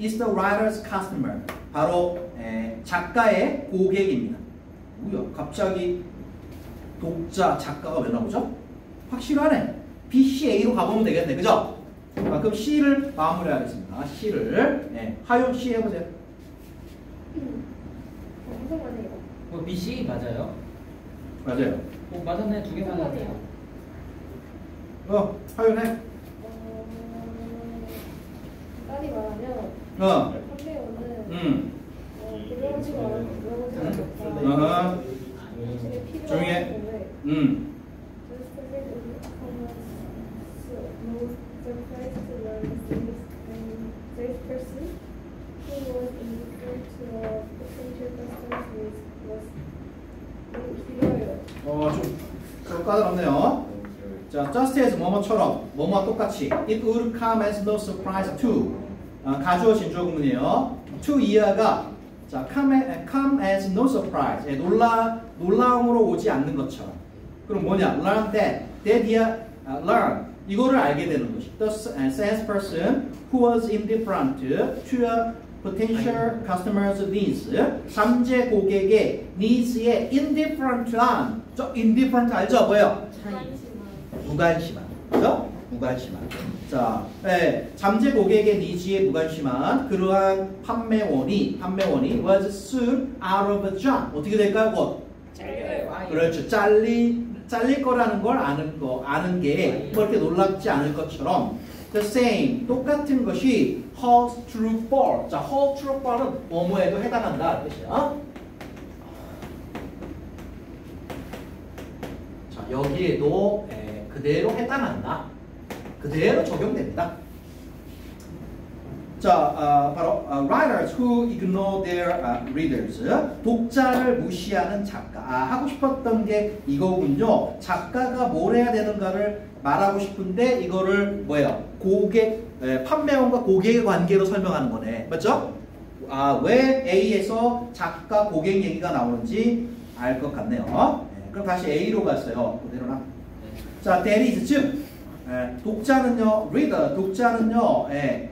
is the writer's customer. 바로 작가의 고객입니다. 뭐야? 갑자기 작가가 왜 나오죠? 확실하네. B, C, A로 가보면 되겠네. 그죠? 그럼 C를 마무리하겠습니다. C를. 하윤 C 해보세요. 방송만 해요. 뭐 BC 맞아요? 맞아요. 맞았네. 두 개 맞았네요. 하윤 해. 딸이 말하면 판매원은 고려하지가 않고 물어보지 않았다. 조용히 해. 좀 까다롭네요. 자, just as 뭐뭐처럼 뭐뭐와 똑같이 it would come as no surprise to 가주어 진주어 구문이에요. to 이하가 자 come as no surprise 놀라움으로 오지 않는 것처럼. 그럼 뭐냐? learn that 이하 learn 이거를 알게 되는 것이. The salesperson who was indifferent to a potential customer's needs. 잠재 고객의 needs에 indifferent한 indifferent 알죠? 뭐예요? 무관심한. 그죠? 무관심한. 자, 잠재 고객의 니즈에 무관심한 그러한 판매원이 was soon out of a job. 어떻게 될까요? 곧? 잘려요. 그렇죠. 잘릴 거라는 걸 아는 게 뭐 이렇게 놀랍지 않을 것처럼 the same 똑같은 것이 holds true for. 자, hold true for는 뭐뭐에도 해당한다 뜻이야. 자, 여기에도 그대로 해당한다. 그대로 적용됩니다. 자, 바로 writers who ignore their readers. 독자를 무시하는 작가. 하고 싶었던 게 이거군요. 작가가 뭘 해야 되는가를 말하고 싶은데 이거를 뭐예요? 판매원과 고객의 관계로 설명하는 거네. 맞죠? 왜 A에서 작가 고객 얘기가 나오는지 알 것 같네요. 그럼 다시 A로 갔어요. 그대로나. 자, that is 즉 독자는요, reader, 독자는요,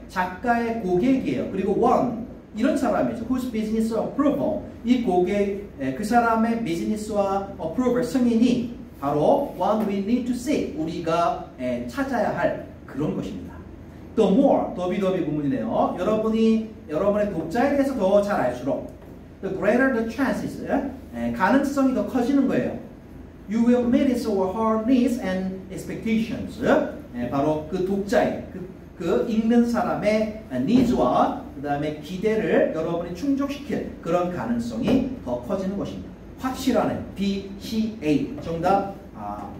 작가의 고객이에요. 그리고 one, 이런 사람이죠. whose business approval. 이 고객, 그 사람의 비즈니스와 approval, 승인이 바로 one we need to see. 우리가 찾아야 할 그런 것입니다. The more, 더비 부분이네요. 여러분의 독자에 대해서 더 잘 알수록 the greater the chances, 가능성이 더 커지는 거예요. You will meet his or her needs and expectations. 바로 그 독자의, 그 읽는 사람의 needs와 그 다음에 기대를 여러분이 충족시킬 그런 가능성이 더 커지는 것입니다. 확실하네. B, C, A. 정답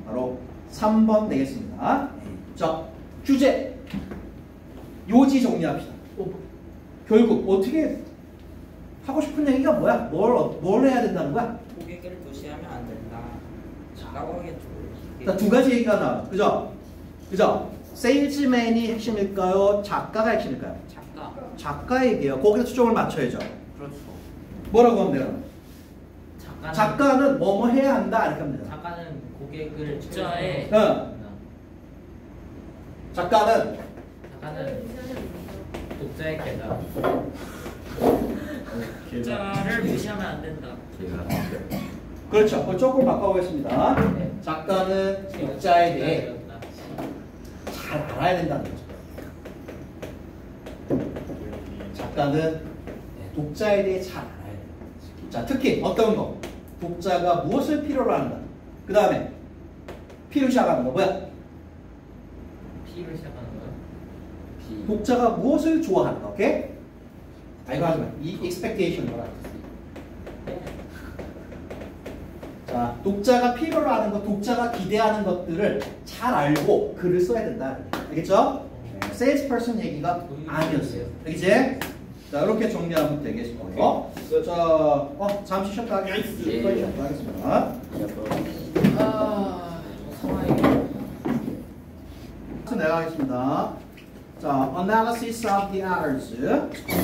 바로 3번 되겠습니다. 자, 주제. 요지 정리합시다. 결국 어떻게 하고 싶은 얘기가 뭐야? 뭘 해야 된다는 거야? 고객을 무시하면 안 된다. 라고 하겠죠. 자, 두 가지 얘기가 나와. 그죠? 세일즈맨이 핵심일까요? 작가가 핵심일까요? 작가 얘기예요. 거기서 초점을 맞춰야죠. 그렇죠. 뭐라고 하면 돼요? 작가는 뭐뭐 해야 한다 이렇게 하면 돼요. 작가는 고객을 독자의 작가는 독자의 계좌. 독자를 무시하면 안 된다. 그렇죠. 그걸 조금 바꿔보겠습니다. 작가는 독자에 대해 잘 알아야 된다는 거죠. 작가는 독자에 대해 잘 알아야 돼요. 자, 특히 어떤 거? 독자가 무엇을 필요로 하는가? 그 다음에 P로 시작하는 거 뭐야? P를 시작하는 거요? 독자가 무엇을 좋아하는가? 오케이? 이거 하지 마. 이 expectation 뭐라? 자, 독자가 필요로 하는 것, 독자가 기대하는 것들을 잘 알고 글을 써야 된다. 알겠죠? 세일스퍼슨 얘기가 아니었어요. 알겠지? 자, 이렇게 정리하면 되겠고요. 자, 잠시 쉬었다 하겠습니다. 내가 하겠습니다. 자, analysis of the errors.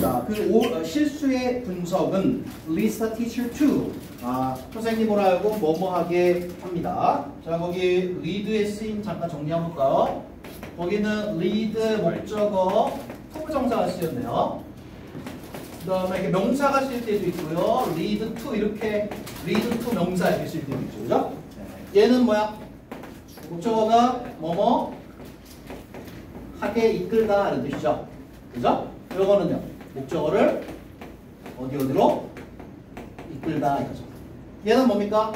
자, 그 실수의 분석은 Lisa Teacher 2. 선생님으로 하여금 뭐뭐하게 합니다. 자, 거기 lead에 쓰임 잠깐 정리 한번 볼까요? 거기는 lead 목적어 투부정사가 쓰였네요. 그 다음에 이렇게 명사가 쓸 때도 있고요. lead to 이렇게 lead to 명사 이렇게 쓸 때도 있죠. 그죠? 얘는 뭐야? 목적어가 뭐뭐 하게 이끌다 이런 뜻이죠. 그죠? 이거는요. 목적어를 어디로 이끌다 이거죠. 얘는 뭡니까?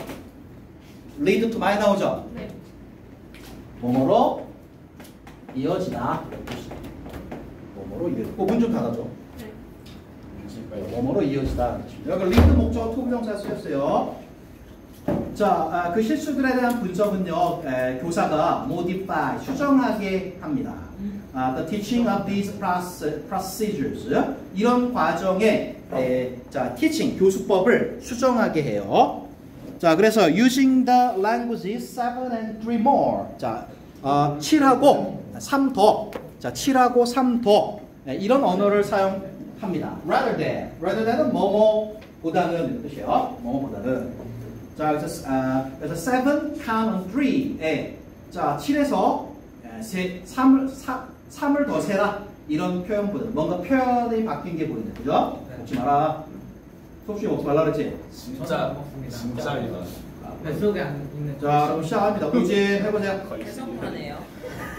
lead to 많이 나오죠? 네. 뭐뭐로 이어지다. 뭐뭐로 이어지다. 문 좀 닫아줘. 뭐뭐로 이어지다. 여기 lead 목적어 투부정사 쓰였어요. 자, 그 실수들에 대한 분석은요, 교사가 modify, 수정하게 합니다. The teaching of these procedures. 이런 과정에, 자, teaching, 교수법을 수정하게 해요. 자, 그래서 using the languages 7 and 3 more. 자, 7하고 3 더. 자, 7하고 3 더. 이런 언어를 사용합니다. rather than은 뭐뭐보다는 뜻이에요. 뭐뭐보다는. 자, 그래서 7 count on 3에 자, 7에서 3을 더 세라 이런 표현보다 뭔가 표현이 바뀐 게 보이네. 그죠? 먹지 마라. 수업중에 먹지 말라 그랬지? 진짜 이다. 뱃속에 안 있는. 자, 그럼 시작합니다. 문제 해보세요. 해석만 해요.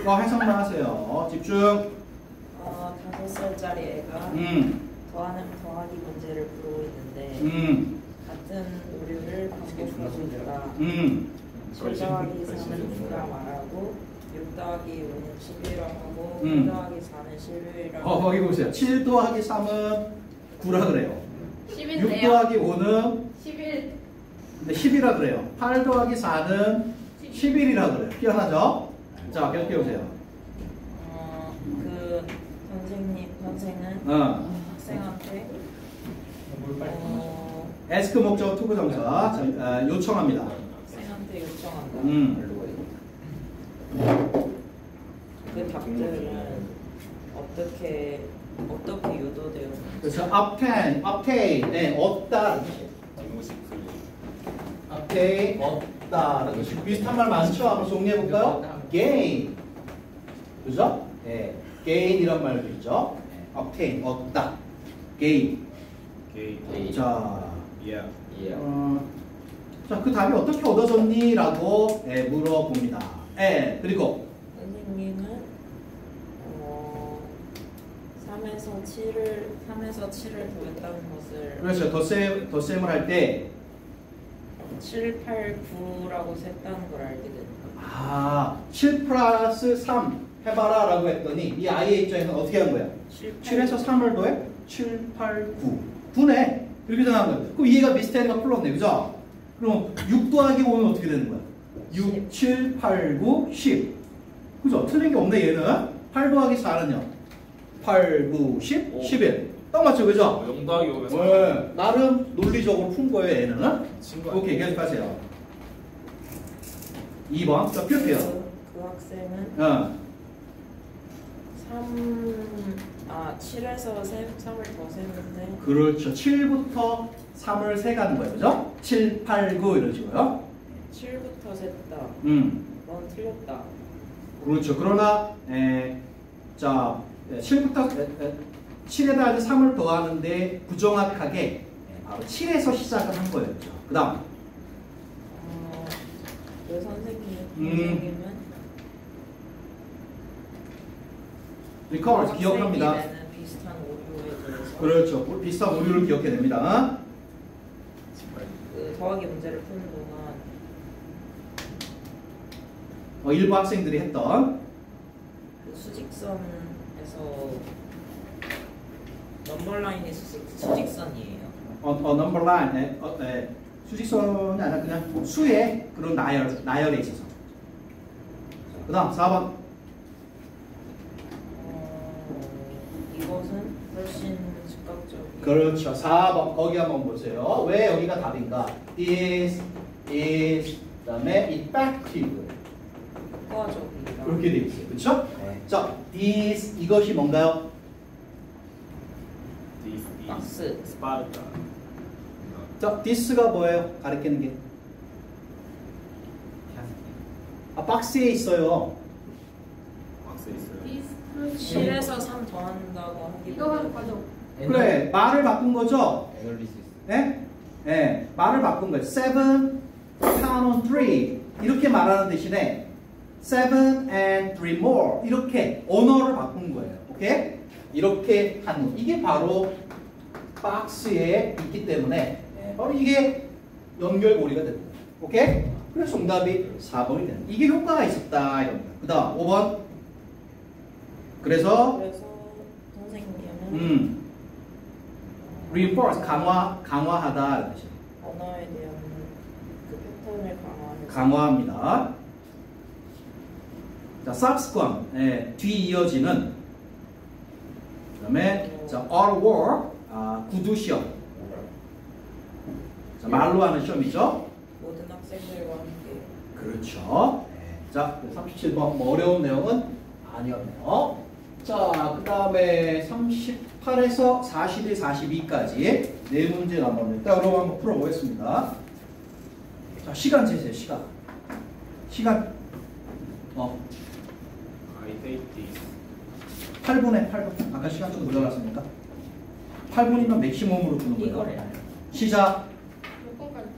해석만 하세요. 집중. 5살짜리 애가 더하기 문제를 부르고 있는데 같은 오류를 반복해준다. 7 더하기 4는 9라 말하고 6 더하기 5는 11이라고 하고 9 더하기 4는 11이라고 거기 보세요. 7 더하기 3은 9라 그래요. 6 더하기 5는 11. 근데 10이라 그래요. 8 더하기 4는 11이라 그래요. 희한하죠? 자, 계속해 보세요. 그 선생은 학생한테 ask 목적 투부 정사 요청합니다. 학생한테 요청한다. 그 답들은 어떻게 유도되어? 그래서 obtain, 네, 얻다. obtain, 얻다. 비슷한 말 많죠? 한번 정리해 볼까요? gain, 그죠? 네, gain 이런 말도 있죠. obtain, 얻다. gain. 자, 자, 그 답이 어떻게 얻어졌니?라고 물어봅니다. 그리고 선생님은 3에서 7을 더했다는 것을 그렇죠. 덧셈을 할 때 7, 8, 9라고 셌다는 걸 알게 됩니다. 7 플러스 3 해봐라 라고 했더니 이 아이의 입장에서는 어떻게 한 거야? 7에서 3을 더해? 7, 8, 9 9네. 이렇게 정한 거예요. 그럼 얘가 비슷하니까 풀었네. 그죠? 그럼 6 더하기 5는 어떻게 되는 거야? 6, 7, 8, 9, 10 그죠? 틀린 게 없네 얘는. 8 더하기 4는요? 8, 9, 10, 11 딱 맞죠? 그죠? 0 더하기 5면 나름 논리적으로 푼 거예요 얘는. 오케이 계속하세요. 2번 자 기억해요. 그 학생은 7에서 3을 더 셌는데 그렇죠. 7부터 3을 세가는 거예요. 그죠? 7, 8, 9 이런 식으로요. 7부터 셌다. 넌 틀렸다. 그렇죠. 그러나 자 7부터 7에다 이제 3을 더하는데 부정확하게 바로 7에서 시작을 한 거예요. 그 다음 그 선생님은 리커버스 기억합니다. 비슷한 오류에 대해서 그렇죠. 비슷한 오류를 기억해야 됩니다. 그 더하기 문제를 푸는 동안 일부 학생들이 했던 그 수직선에서 넘버라인이 수직선이에요. 넘버 라인 수직선이 아니라 그냥 수의 그런 나열에 있어서. 그 다음 4번 이것은 훨씬 즉각적인. 그렇죠. 4번 거기 한번 보세요. 왜 여기가 답인가? This is 그다음에 effective 효과적이다. 그렇게 되어 있어요. 그렇죠? 자, this 이것이 뭔가요? 박스. 스파르타. 자, this가 뭐예요? 가리키는 게? 박스에 있어요. 박스에 있어요. 7에서 3 더한다고 하기. 이거 하는 거죠. 그래, 말을 바꾼 거죠? 에널리시스. 네, 말을 바꾼 거예요. 7 count on 3 이렇게 말하는 대신에 7 and 3 more 이렇게 언어를 바꾼 거예요. 오케이? 이렇게 하는 이게 바로 박스에 있기 때문에 바로 이게 연결고리가 됩니다. 오케이? 그래서 정답이 4번이 되는 이게 효과가 있었다 이럽니다. 그 다음 5번 그래서 선생님은 reinforce 강화하다 뜻이에요. 언어에 대한 그 패턴을 강화합니다. 자, subsequent 뒤 이어지는 그다음에 자, oral war 구두 시험. 자, 말로 하는 시험이죠. 모든 학생들과 함께. 그렇죠. 자, 37번 뭐 어려운 내용은 아니었네요. 자, 그 다음에 38에서 41, 42까지 네 문제 남았는데 여러분 한번 풀어보겠습니다. 자, 시간 재세요. 시간 I hate this. 8분에 8분. 아까 시간 좀 늘어났습니까? 8분이면 맥시멈으로 주는 거예요. 이거래요. 시작. 몇 번까지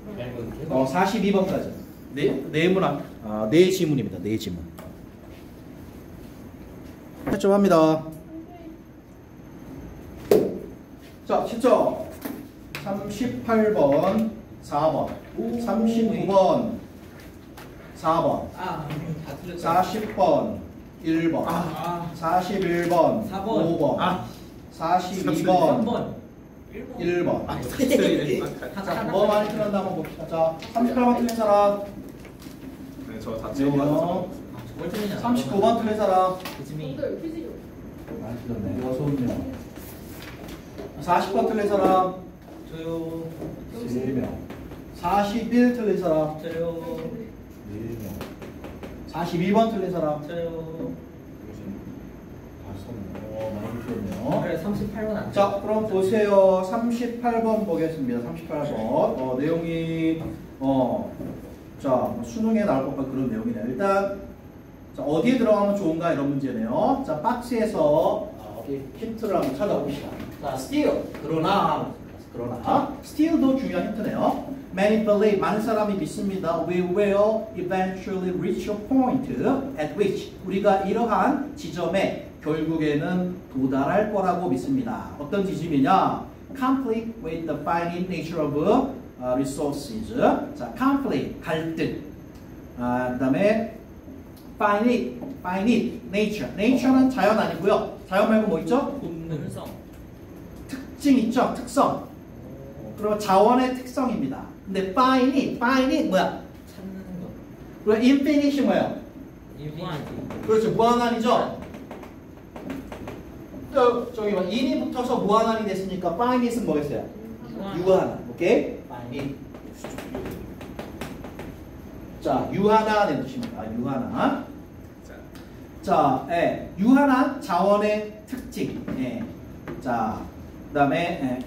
풀어요? 42번까지. 네 지문입니다. 네 지문. 채점합니다. 자, 10점. 38번, 4번, 39번, 4번. 다 틀렸다. 40번 1번. 41번 4번. 5번. 42번 3번. 1번. 자, 뭐 많이 틀렸나 한번 봅시다. 자, 38번 틀린 사람. 네, 저다 명. 저걸 틀리냐? 39번 틀린 사람. 그치미. 오늘 퀴즈죠. 많이 틀렸네. 6명. 40번 틀린 사람. 저요. 3명. 41 틀린 사람. 저요. 4명. 42번 틀린 사람. 저요. 5명. 많이 틀렸네요. 그래 38번 안. 자, 그럼 보세요. 38번 보겠습니다. 38번. 내용이 자, 수능에 나올 법한 그런 내용이네요. 일단 자, 어디에 들어가면 좋은가 이런 문제네요. 자, 박스에서 힌트를 한번 찾아봅시다. 자, still 그러나 still도 중요한 힌트네요. Many believe 많은 사람이 믿습니다. We will eventually reach a point at which 우리가 이러한 지점에 결국에는 도달할 거라고 믿습니다. 어떤 지점이냐? Conflict with the finite nature of resources. 자, conflict 갈등. 그다음에 finite nature. nature는 자연 아니고요. 자연 말고 뭐 있죠? 본능성. 특징 있죠? 특성. 그리고 자원의 특성입니다. 근데 finite 뭐야? 찾는 거. 그리고 infinite이 뭐예요? 인피니티. 그렇죠. 무한한이죠. 저기 뭐 in이 붙어서 무한한이 됐으니까 finite은 뭐겠어요? 유한한. 오케이? finite. 자, 유한한 뜻입니다. 유한한. 자, 유한한 자원의 특징. 자, 그다음에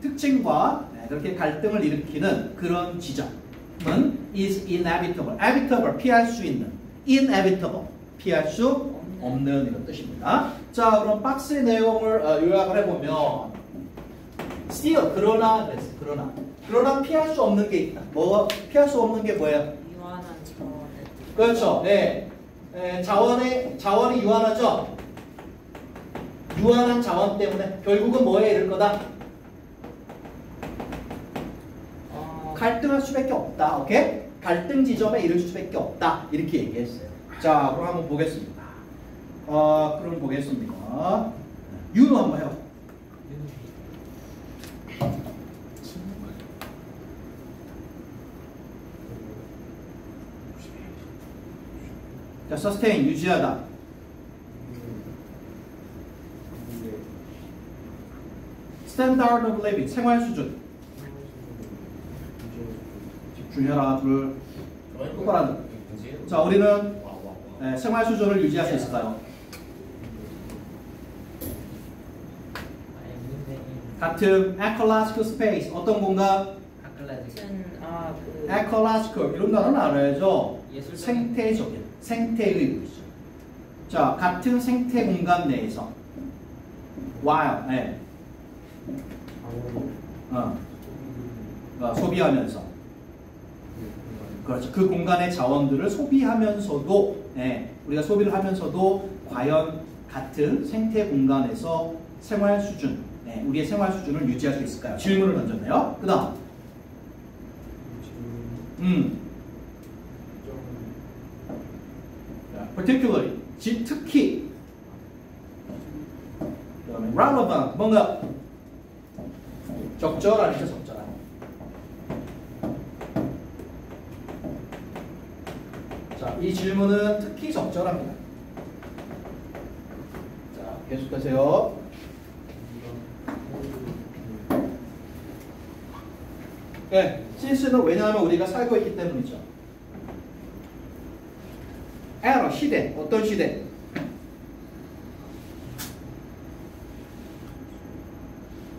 특징과 그렇게 갈등을 일으키는 그런 지점은 is inevitable. inevitable 피할 수 있는. inevitable 피할 수 없는 이런 뜻입니다. 자, 그럼 박스의 내용을 요약을 해보면 still 그러나 그랬어요. 그러나 피할 수 없는 게 있다. 뭐 피할 수 없는 게 뭐예요? 유한한 자원의 그렇죠. 자원이 유한하죠. 유한한 자원 때문에 결국은 뭐에 이를 거다? 갈등할 수밖에 없다. 오케이? 갈등 지점에 이를 수밖에 없다. 이렇게 얘기했어요. 자, 그럼 한번 보겠습니다. 그럼 보겠습니다. 윤우 한번 해요. 자, sustain 유지하다. standard of living 생활 수준. 집중해라. 둘. 똑바로 앉아. 자, 우리는 생활 수준을 유지할 수 있을까요? 같은 ecological space 어떤 공간? ecological 이런 단어는 알아야죠. 생태적인, 생태의 의미죠. 자, 같은 생태 공간 내에서 while 소비하면서 그렇죠. 그 공간의 자원들을 소비하면서도 우리가 소비를 하면서도 과연 같은 생태 공간에서 생활 수준 우리의 생활 수준을 유지할 수 있을까요? 질문을 던졌네요. 그 다음 particularly 특히 그다음에 relevant 뭔가 적절하니까 적절한 자, 이 질문은 특히 적절합니다. 자, 계속하세요. since는 왜냐하면 우리가 살고 있기 때문이죠. era 시대 어떤 시대?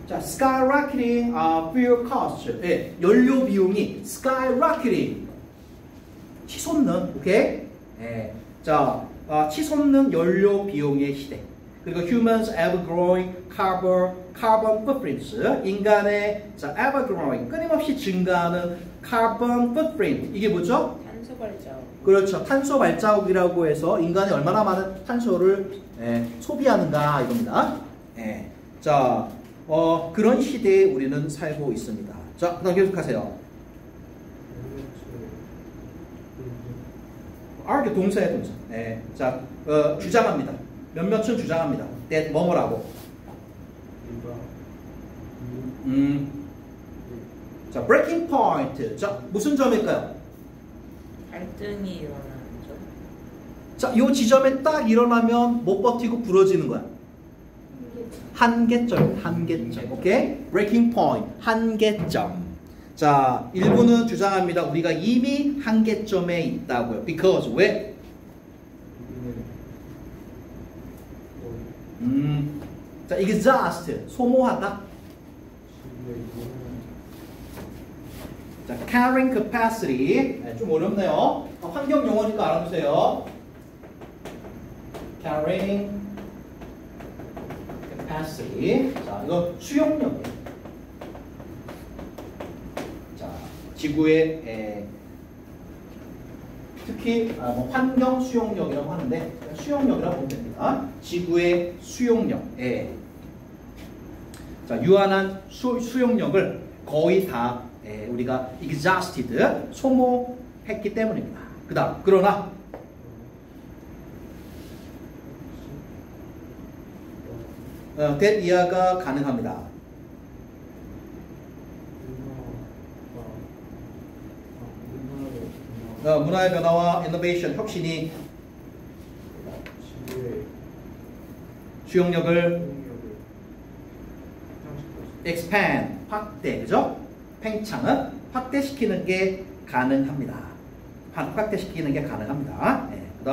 자, skyrocketing fuel cost 연료 비용이 skyrocketing 치솟는 오케이? 자, 치솟는 연료 비용의 시대. 그리고 humans ever growing carbon footprints 인간의 자, ever growing 끊임없이 증가하는 carbon footprint 이게 뭐죠? 탄소 발자국. 그렇죠. 탄소 발자국이라고 해서 인간이 얼마나 많은 탄소를 소비하는가 이겁니다. 자, 그런 시대에 우리는 살고 있습니다. 자, 그다음 계속하세요. argue 동사의 동사. 예. 자, 주장합니다. 몇몇은 주장합니다. that 뭐뭐라고. 자, breaking point. 자, 무슨 점일까요? 갈등이 일어나는 점. 자, 요 지점에 딱 일어나면 못 버티고 부러지는 거야. 한계점, 한계점. 오케이? breaking point, 한계점. 자, 일부는 주장합니다. 우리가 이미 한계점에 있다고요. because 왜? 자, exhaust, 소모하다. 자, carrying capacity. 네, 좀 어렵네요. 환경 용어니까 알아두세요. carrying capacity. 자, 이거 수용력이에요. 자, 지구의 특히 뭐 환경 수용력이라고 하는데 수용력이라고 보면 됩니다. 지구의 수용력. 자, 유한한 수용력을 거의 다 우리가 exhausted, 소모했기 때문입니다. 그 다음, 그러나 that 이하가 가능합니다. 문화의 변화와 innovation, 혁신이 수용력을 expand, 확대, 그죠? 팽창은 확대시키는 게 가능합니다. 확대시키는 게 가능합니다. 네. 그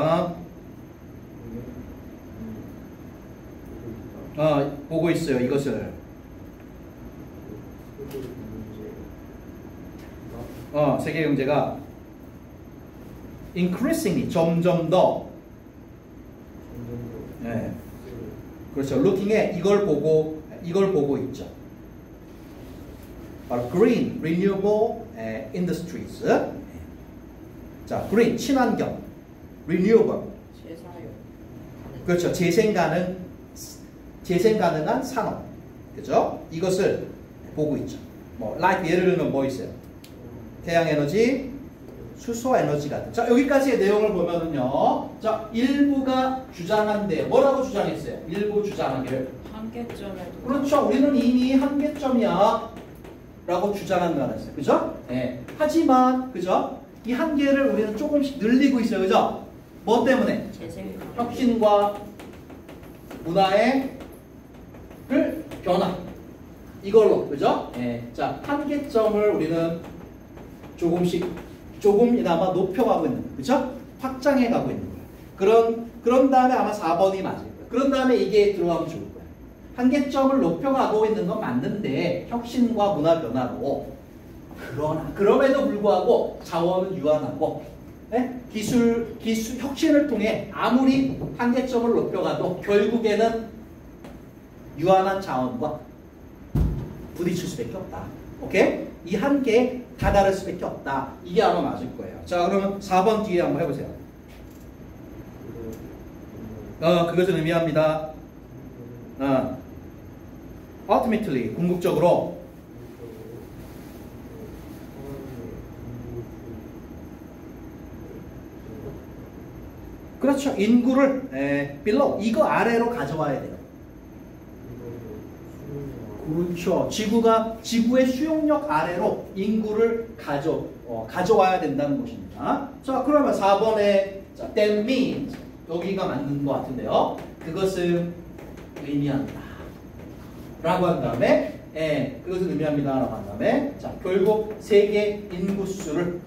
다음, 보고 있어요, 이것을. 세계 경제가 increasingly, 점점 더. 네. 그렇죠. 루킹에 이걸 보고 있죠. 바로 green, renewable industries. 자, green, 친환경, renewable. 재사용. 그렇죠. 재생 가능한 산업. 그죠? 이것을 보고 있죠. 뭐, like 예를 들면 뭐 있어요? 태양 에너지, 수소 에너지 같은. 자, 여기까지의 내용을 보면은요. 자, 일부가 주장한데 뭐라고 주장했어요? 일부 주장하기를. 한계점에 그렇죠. 우리는 이미 한계점이야. 라고 주장한 거 알았어요. 그죠? 네. 하지만, 그죠? 이 한계를 우리는 조금씩 늘리고 있어요. 그죠? 뭐 때문에? 혁신과 문화의 변화. 이걸로. 그죠? 네. 자, 한계점을 우리는 조금이나마 높여가고 있는 거예요. 그죠? 확장해 가고 있는 거예요. 그런 다음에 아마 4번이 맞을 거예요. 그런 다음에 이게 들어가면 좋을 거예요. 한계점을 높여가고 있는 건 맞는데 혁신과 문화 변화로 그럼에도 불구하고 자원은 유한하고 네? 기술 혁신을 통해 아무리 한계점을 높여가도 결국에는 유한한 자원과 부딪힐 수밖에 없다. 오케이? 이 한계에 다다를 수밖에 없다. 이게 아마 맞을 거예요. 자, 그러면 4번 뒤에 한번 해보세요. 그것을 의미합니다. ultimately, 궁극적으로 그렇죠. 인구를 below, 이거 아래로 가져와야 돼요. 그렇죠. 지구의 수용력 아래로 인구를 가져와야 된다는 것입니다. 자, 그러면 4번에 that means 여기가 맞는 것 같은데요. 그것은 의미한다. 라고 한 다음에 그것을 의미합니다. 라고 한 다음에 자, 결국 세계 인구수를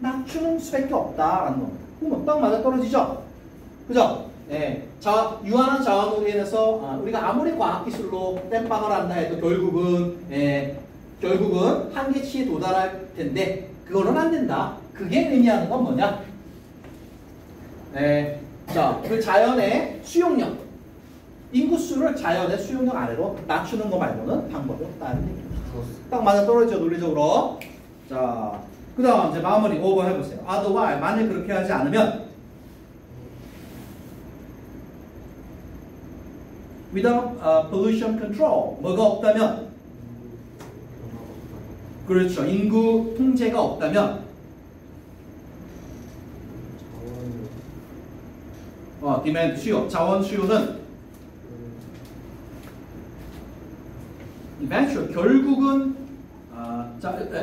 낮추는 수밖에 없다라는 겁니다. 그러면 딱 맞아 떨어지죠? 그죠? 자, 유한한 자원으로 인해서 우리가 아무리 과학기술로 땜빵을 한다 해도 결국은 한계치에 도달할 텐데 그거는 안 된다. 그게 의미하는 건 뭐냐? 자, 그 자연의 수용력, 인구수를 자연의 수용력 아래로 낮추는 거 말고는 방법이 없다는 얘기입니다. 딱 맞아 떨어지죠, 논리적으로. 자, 그 다음 이제 마무리 5번 해보세요. otherwise, 만약 그렇게 하지 않으면 without pollution control, 뭐가 없다면? 그렇죠. 인구 통제가 없다면 demand 수요, 자원 수요는 eventual 결국은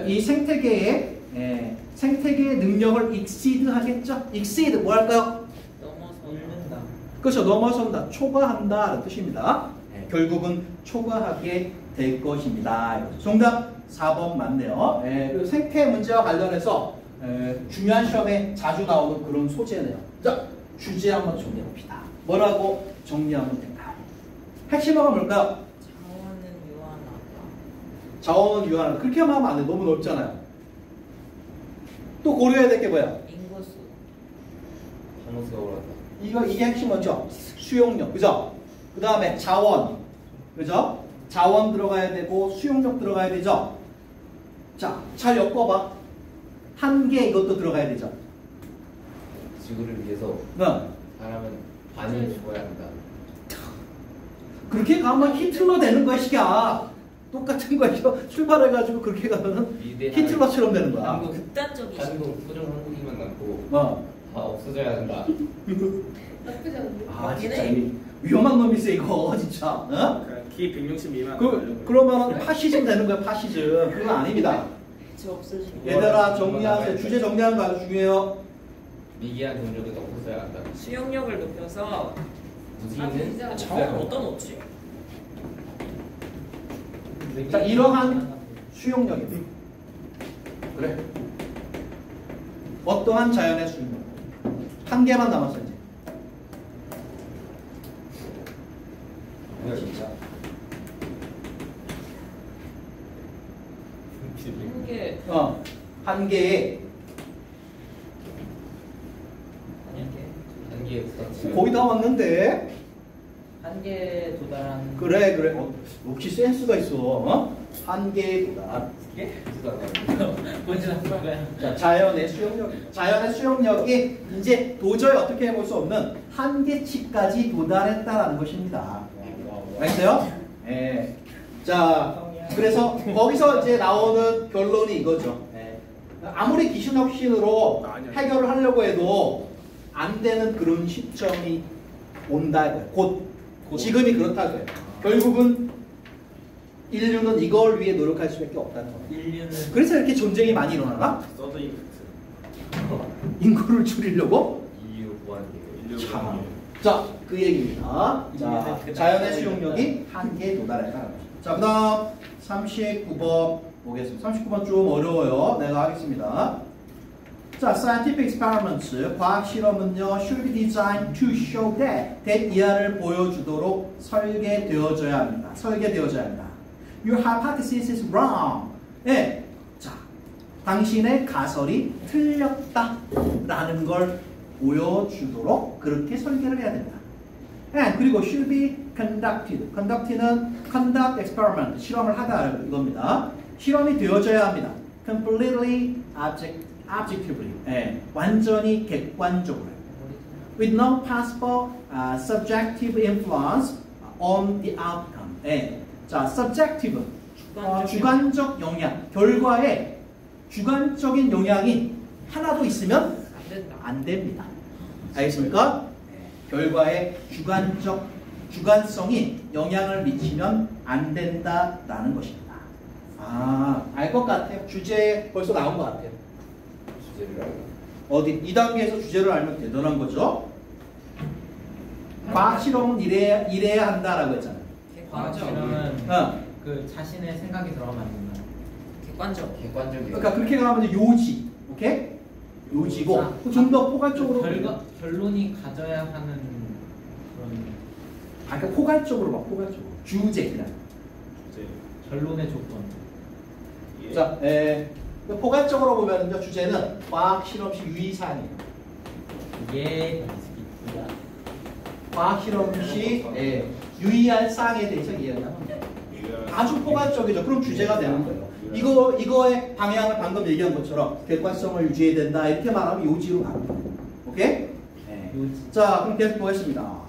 이 생태계의 능력을 exceed 하겠죠. exceed 뭐 할까요? 넘어서는다. 그렇죠. 넘어선다, 초과한다라는 뜻입니다. 결국은 초과하게 될 것입니다. 정답 4번 맞네요. 그리고 생태 문제와 관련해서 중요한 시험에 자주 나오는 그런 소재네요. 자, 주제 한번 정리해 봅시다. 뭐라고 정리하면 될까요? 핵심어가 뭘까요? 자원은 유한하다. 자원은 유한하다. 그렇게 하면 안 돼. 너무 넓잖아요. 또 고려해야 될 게 뭐야? 인구수. 방어수가 올랐다. 이게 핵심어죠. 수용력, 그죠? 그 다음에 자원, 그죠? 자원 들어가야 되고 수용력 들어가야 되죠. 자, 잘 엮어봐. 한계 이것도 들어가야 되죠. 지구를 위해서 네. 사람은 반이 죽어야 한다. 그렇게 가면 히틀러 되는 거야, 시기야. 똑같은 거야. 출발해가지고 그렇게 가면은 위대한 히틀러처럼 되는 거야. 한국 극단적이지. 한국 소중 한국인만 남고 어. 다 없어져야 한다. 나쁘지 않은데? 아, 진짜 이 위험한 놈이세요, 이거 진짜. 어? 그러니까 키 160 미만. 그러면 파시즘 되는 거야, 파시즘. 그건 아닙니다. 저 없어지는. 얘들아, 정리하세요. 주제 정리하는 거 아주 중요해요. 미개한 종족은 없어져야 한다. 수용력을 높여서 무기는 진짜. 자원 어디다 넣지? 자, 이러한 수용력입니다. 그래. 어떠한 자연의 수용력. 한 개만 남았어요, 이제. 진짜. 한개 한 개에 한계에 부닥치면 거의 다 왔는데. 한계에 도달한. 그래. 역시 센스가 있어. 한 개에 도달. 뭔지 안 거야. 자, 자연의 수용력이 이제 도저히 어떻게 해볼 수 없는 한계치까지 도달했다라는 것입니다. 알겠어요? 예. 자, 그래서 거기서 이제 나오는 결론이 이거죠. 예. 아무리 기술혁신으로 해결을 하려고 해도 안 되는 그런 시점이 온다. 곧 지금이 그렇다고요. 결국은 인류는 이걸 위해 노력할 수밖에 없다는 거예요. 인류는 그래서 이렇게 전쟁이 많이 일어나나? 서드 임팩트. 인구를 줄이려고? EU 보안 참. 자, 그 얘기입니다. 자, 자연의 수용력이 한계에 도달했다는 거죠. 자, 그 다음 39번 보겠습니다. 39번 좀 어려워요. 내가 하겠습니다. 자, scientific experiments, 과학 실험은요, should be designed to show that 이하를 보여주도록 설계되어져야 합니다. Your hypothesis is wrong. 네. 자, 당신의 가설이 틀렸다라는 걸 보여주도록 그렇게 설계를 해야 됩니다. And 그리고 should be conducted. conduct는 conduct experiment, 실험을 하다 이겁니다. 실험이 되어져야 합니다. completely objectively, 완전히 객관적으로. with no possible subjective influence on the outcome. 자, subjective, 주관적 영향, 결과에 주관적인 영향이 하나도 있으면 안 된다. 안 됩니다. 알겠습니까? 결과에 주관성이 영향을 미치면 안 된다라는 것입니다. 아, 알 것 같아요. 주제 벌써 나온 것 같아요. 주제를 알고 어디 2단계에서 주제를 알면 대단한 거죠. 과학 실험은 이래야 한다라고 했잖아요. 과학 실험은 그 자신의 생각이 들어가면 안 된다. 객관적이에요. 그러니까 그렇게 가면 이제 요지, 오케이? 요지고 좀 더 포괄적으로. 결론이 가져야 하는 그런. 그러니까 포괄적으로 봐, 포괄적으로. 주제 그냥. 주제. 결론의 조건. 예. 자, 포괄적으로 보면은요, 주제는 과학 실험 시 유의사항이에요. 예. 과학 실험 시 유의할 사항에 대해서 이야기하는 거예요. 아주 포괄적이죠. 그럼 주제가 되는 거예요. 이거의 방향을 방금 얘기한 것처럼 객관성을 유지해야 된다. 이렇게 말하면 요지로 갑니다. 오케이? 자, 그럼 계속 보겠습니다.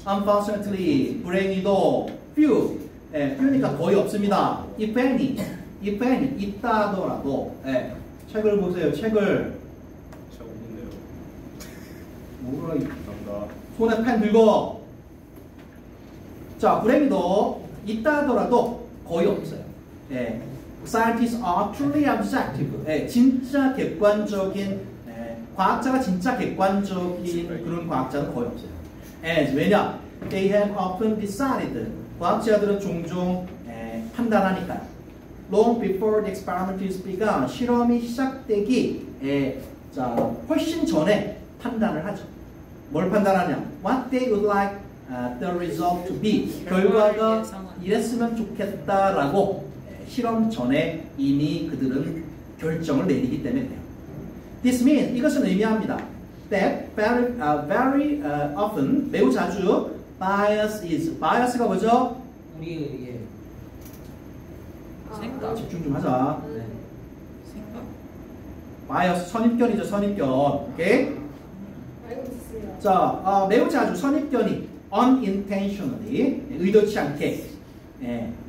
Unfortunately, 불행히도 few. few니까 거의 없습니다. If any, 있다 하더라도. 책을 보세요. 책을. 저 없는데요. 뭐라 감사합니다. 손에 펜 들고. 자, 불행히도 있다 하더라도 거의 없어요. 예. Scientists are truly objective. 예, 진짜 객관적인, 과학자가 진짜 객관적인 그런 과학자는 거의 없어요. As, 왜냐? They have often decided. 과학자들은 종종 판단하니까요. Long before the experiment is begun. 실험이 시작되기 자, 훨씬 전에 판단을 하죠. 뭘 판단하냐? What they would like the result to be. 결과가 이랬으면 좋겠다라고 실험 전에 이미 그들은 결정을 내리기 때문에 돼요. This means 이것은 의미합니다. That very often 매우 자주 bias가 뭐죠? 우리에 의해 생각. 집중 좀 하자. 네. 생각. bias 선입견이죠, 선입견. 오케이? 알고 있었어요. 자, 매우 자주 선입견이 unintentionally 의도치 않게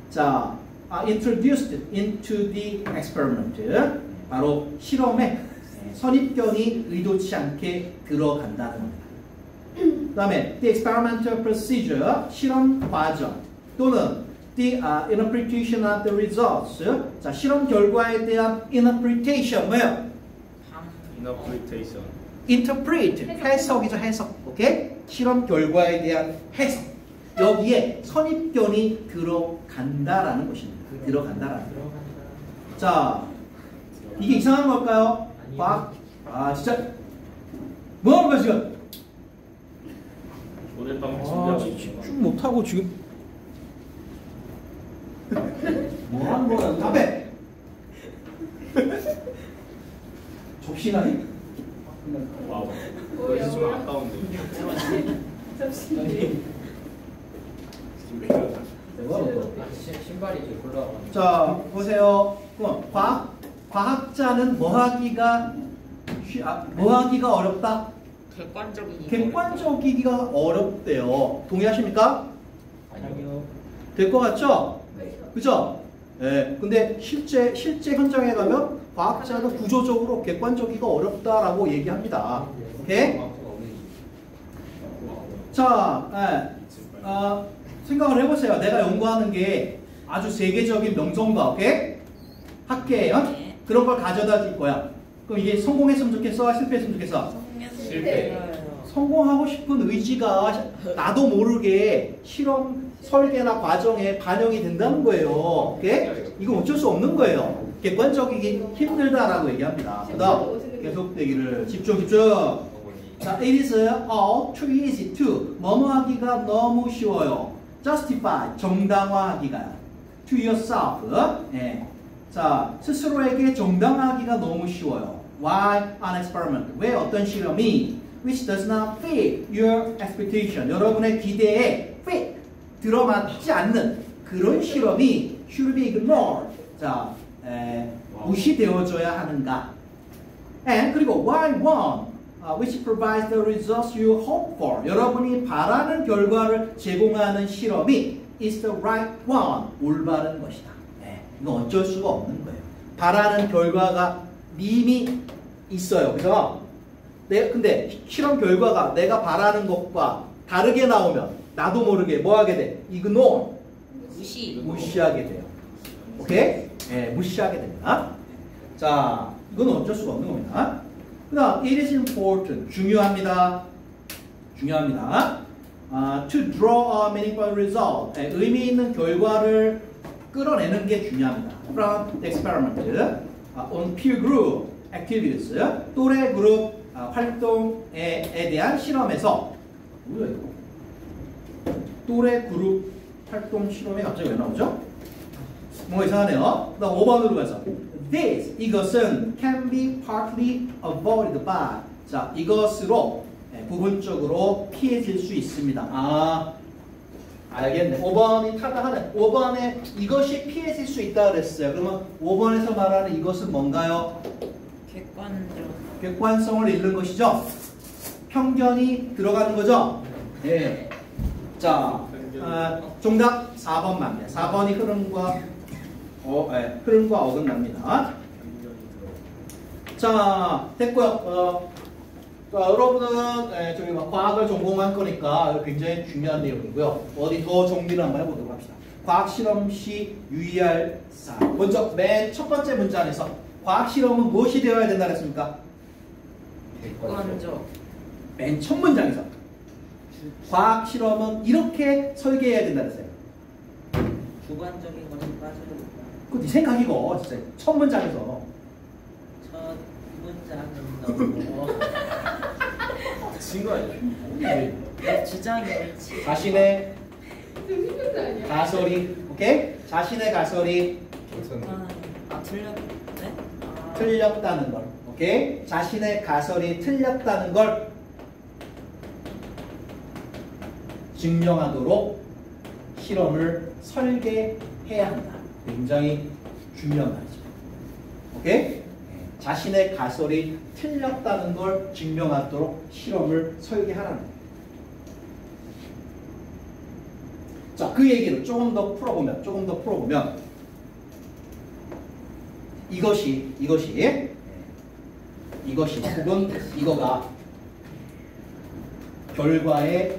자, introduced into the experiment 바로 실험에 선입견이 의도치 않게 들어간다는 겁니다. 그 다음에 the experimental procedure 실험 과정 또는 the interpretation of the results 자, 실험 결과에 대한 interpretation 뭐예요? Interpretation. interpret 해석이죠, 해석. 오케이? 실험 결과에 대한 해석. 여기에 선입견이 들어간다라는 것입니다. 들어간다라는 거. 자, 이게 이상한 걸까요? 과학. 아, 진짜. 뭐 하는 거야, 지금? 오늘 밤 아, 준비하고 있는 거. 집중 못하고 지금. 뭐 하는 거야? 답해! 접시나 해? 와우. 그래서 좀 아까운데. 잠시. 신발이 이제 굴러가고. 자, 보세요. 그럼 과학자는 뭐 하기가 어렵다? 객관적이기가 어렵대요. 동의하십니까? 아니요. 될 것 같죠? 그죠? 예. 근데 실제 현장에 가면 과학자는 구조적으로 객관적이기가 어렵다라고 얘기합니다. 오케이? 자, 생각을 해보세요. 내가 연구하는 게 아주 세계적인 명성과, 오케이? 학계, 그런 걸 가져다 줄 거야. 그럼 이게 성공했으면 좋겠어? 실패했으면 좋겠어? 실패. 성공하고 싶은 의지가 나도 모르게 실험 설계나 과정에 반영이 된다는 거예요. 오케이? 이건 어쩔 수 없는 거예요. 객관적이기 힘들다라고 얘기합니다. 그 다음 계속되기를 집중. 자, it is all too easy to 뭐뭐 하기가 너무 쉬워요. justify 정당화하기가 to yourself 자, 스스로에게 정당화하기가 너무 쉬워요. Why an experiment? 왜 어떤 실험이 which does not fit your expectation 여러분의 기대에 fit 들어맞지 않는 그런 실험이 should be ignored 자, 무시되어져야 하는가? And 그리고 why one which provides the results you hope for 여러분이 바라는 결과를 제공하는 실험이 is the right one 올바른 것이다. 이건 어쩔 수가 없는 거예요. 바라는 결과가 이미 있어요. 그래서 근데 실험 결과가 내가 바라는 것과 다르게 나오면 나도 모르게 뭐 하게 돼? ignore 무시하게 돼요. 오케이? 무시하게 됩니다. 자, 이건 어쩔 수가 없는 겁니다. 그 다음, it is important. 중요합니다. To draw a meaningful result. 의미 있는 결과를 끌어내는 게 중요합니다. From the experiment on peer group activities. 또래 그룹 활동에 대한 실험에서 뭐야 이거? 또래 그룹 활동 실험에 갑자기 왜 나오죠? 뭔가 이상하네요. 그 다음 5번으로 가서 이것은 can be partly avoided by 자, 이것으로 부분적으로 피해질 수 있습니다. 알겠네. 5번이 타당하네. 5번에 이것이 피해질 수 있다 그랬어요. 그러면 5번에서 말하는 이것은 뭔가요? 객관성을 잃는 것이죠. 편견이 들어가는 거죠. 네. 자, 정답 4번 맞네. 4번이 흐름과 어긋납니다. 자, 됐고요. 자, 여러분은 저기 막 과학을 전공한 거니까 굉장히 중요한 내용이고요. 어디 더 정리를 한번 해보도록 합시다. 과학 실험 시 유의할 사항. 먼저 맨 첫 번째 문장에서 과학 실험은 무엇이 되어야 된다 그랬습니까? 객관적. 맨 첫 문장에서 과학 실험은 이렇게 설계해야 된다 그랬어요. 주관적인 것은 빠져야 된다. 그거 네 생각이고 진짜 첫 문장에서. 첫 문장은 너무 친거 아니야? 주장이 옳지. 자신의 승진병자 아니야? 가설이 오케이? 자신의 가설이 틀렸네? 틀렸다는 걸 오케이? 자신의 가설이 틀렸다는 걸 증명하도록 실험을 설계해야 한다. 굉장히 중요한 말이죠. 오케이? 자신의 가설이 틀렸다는 걸 증명하도록 실험을 설계하라는 거예요. 자, 그 얘기를 조금 더 풀어보면 이것이 혹은 이거가 결과에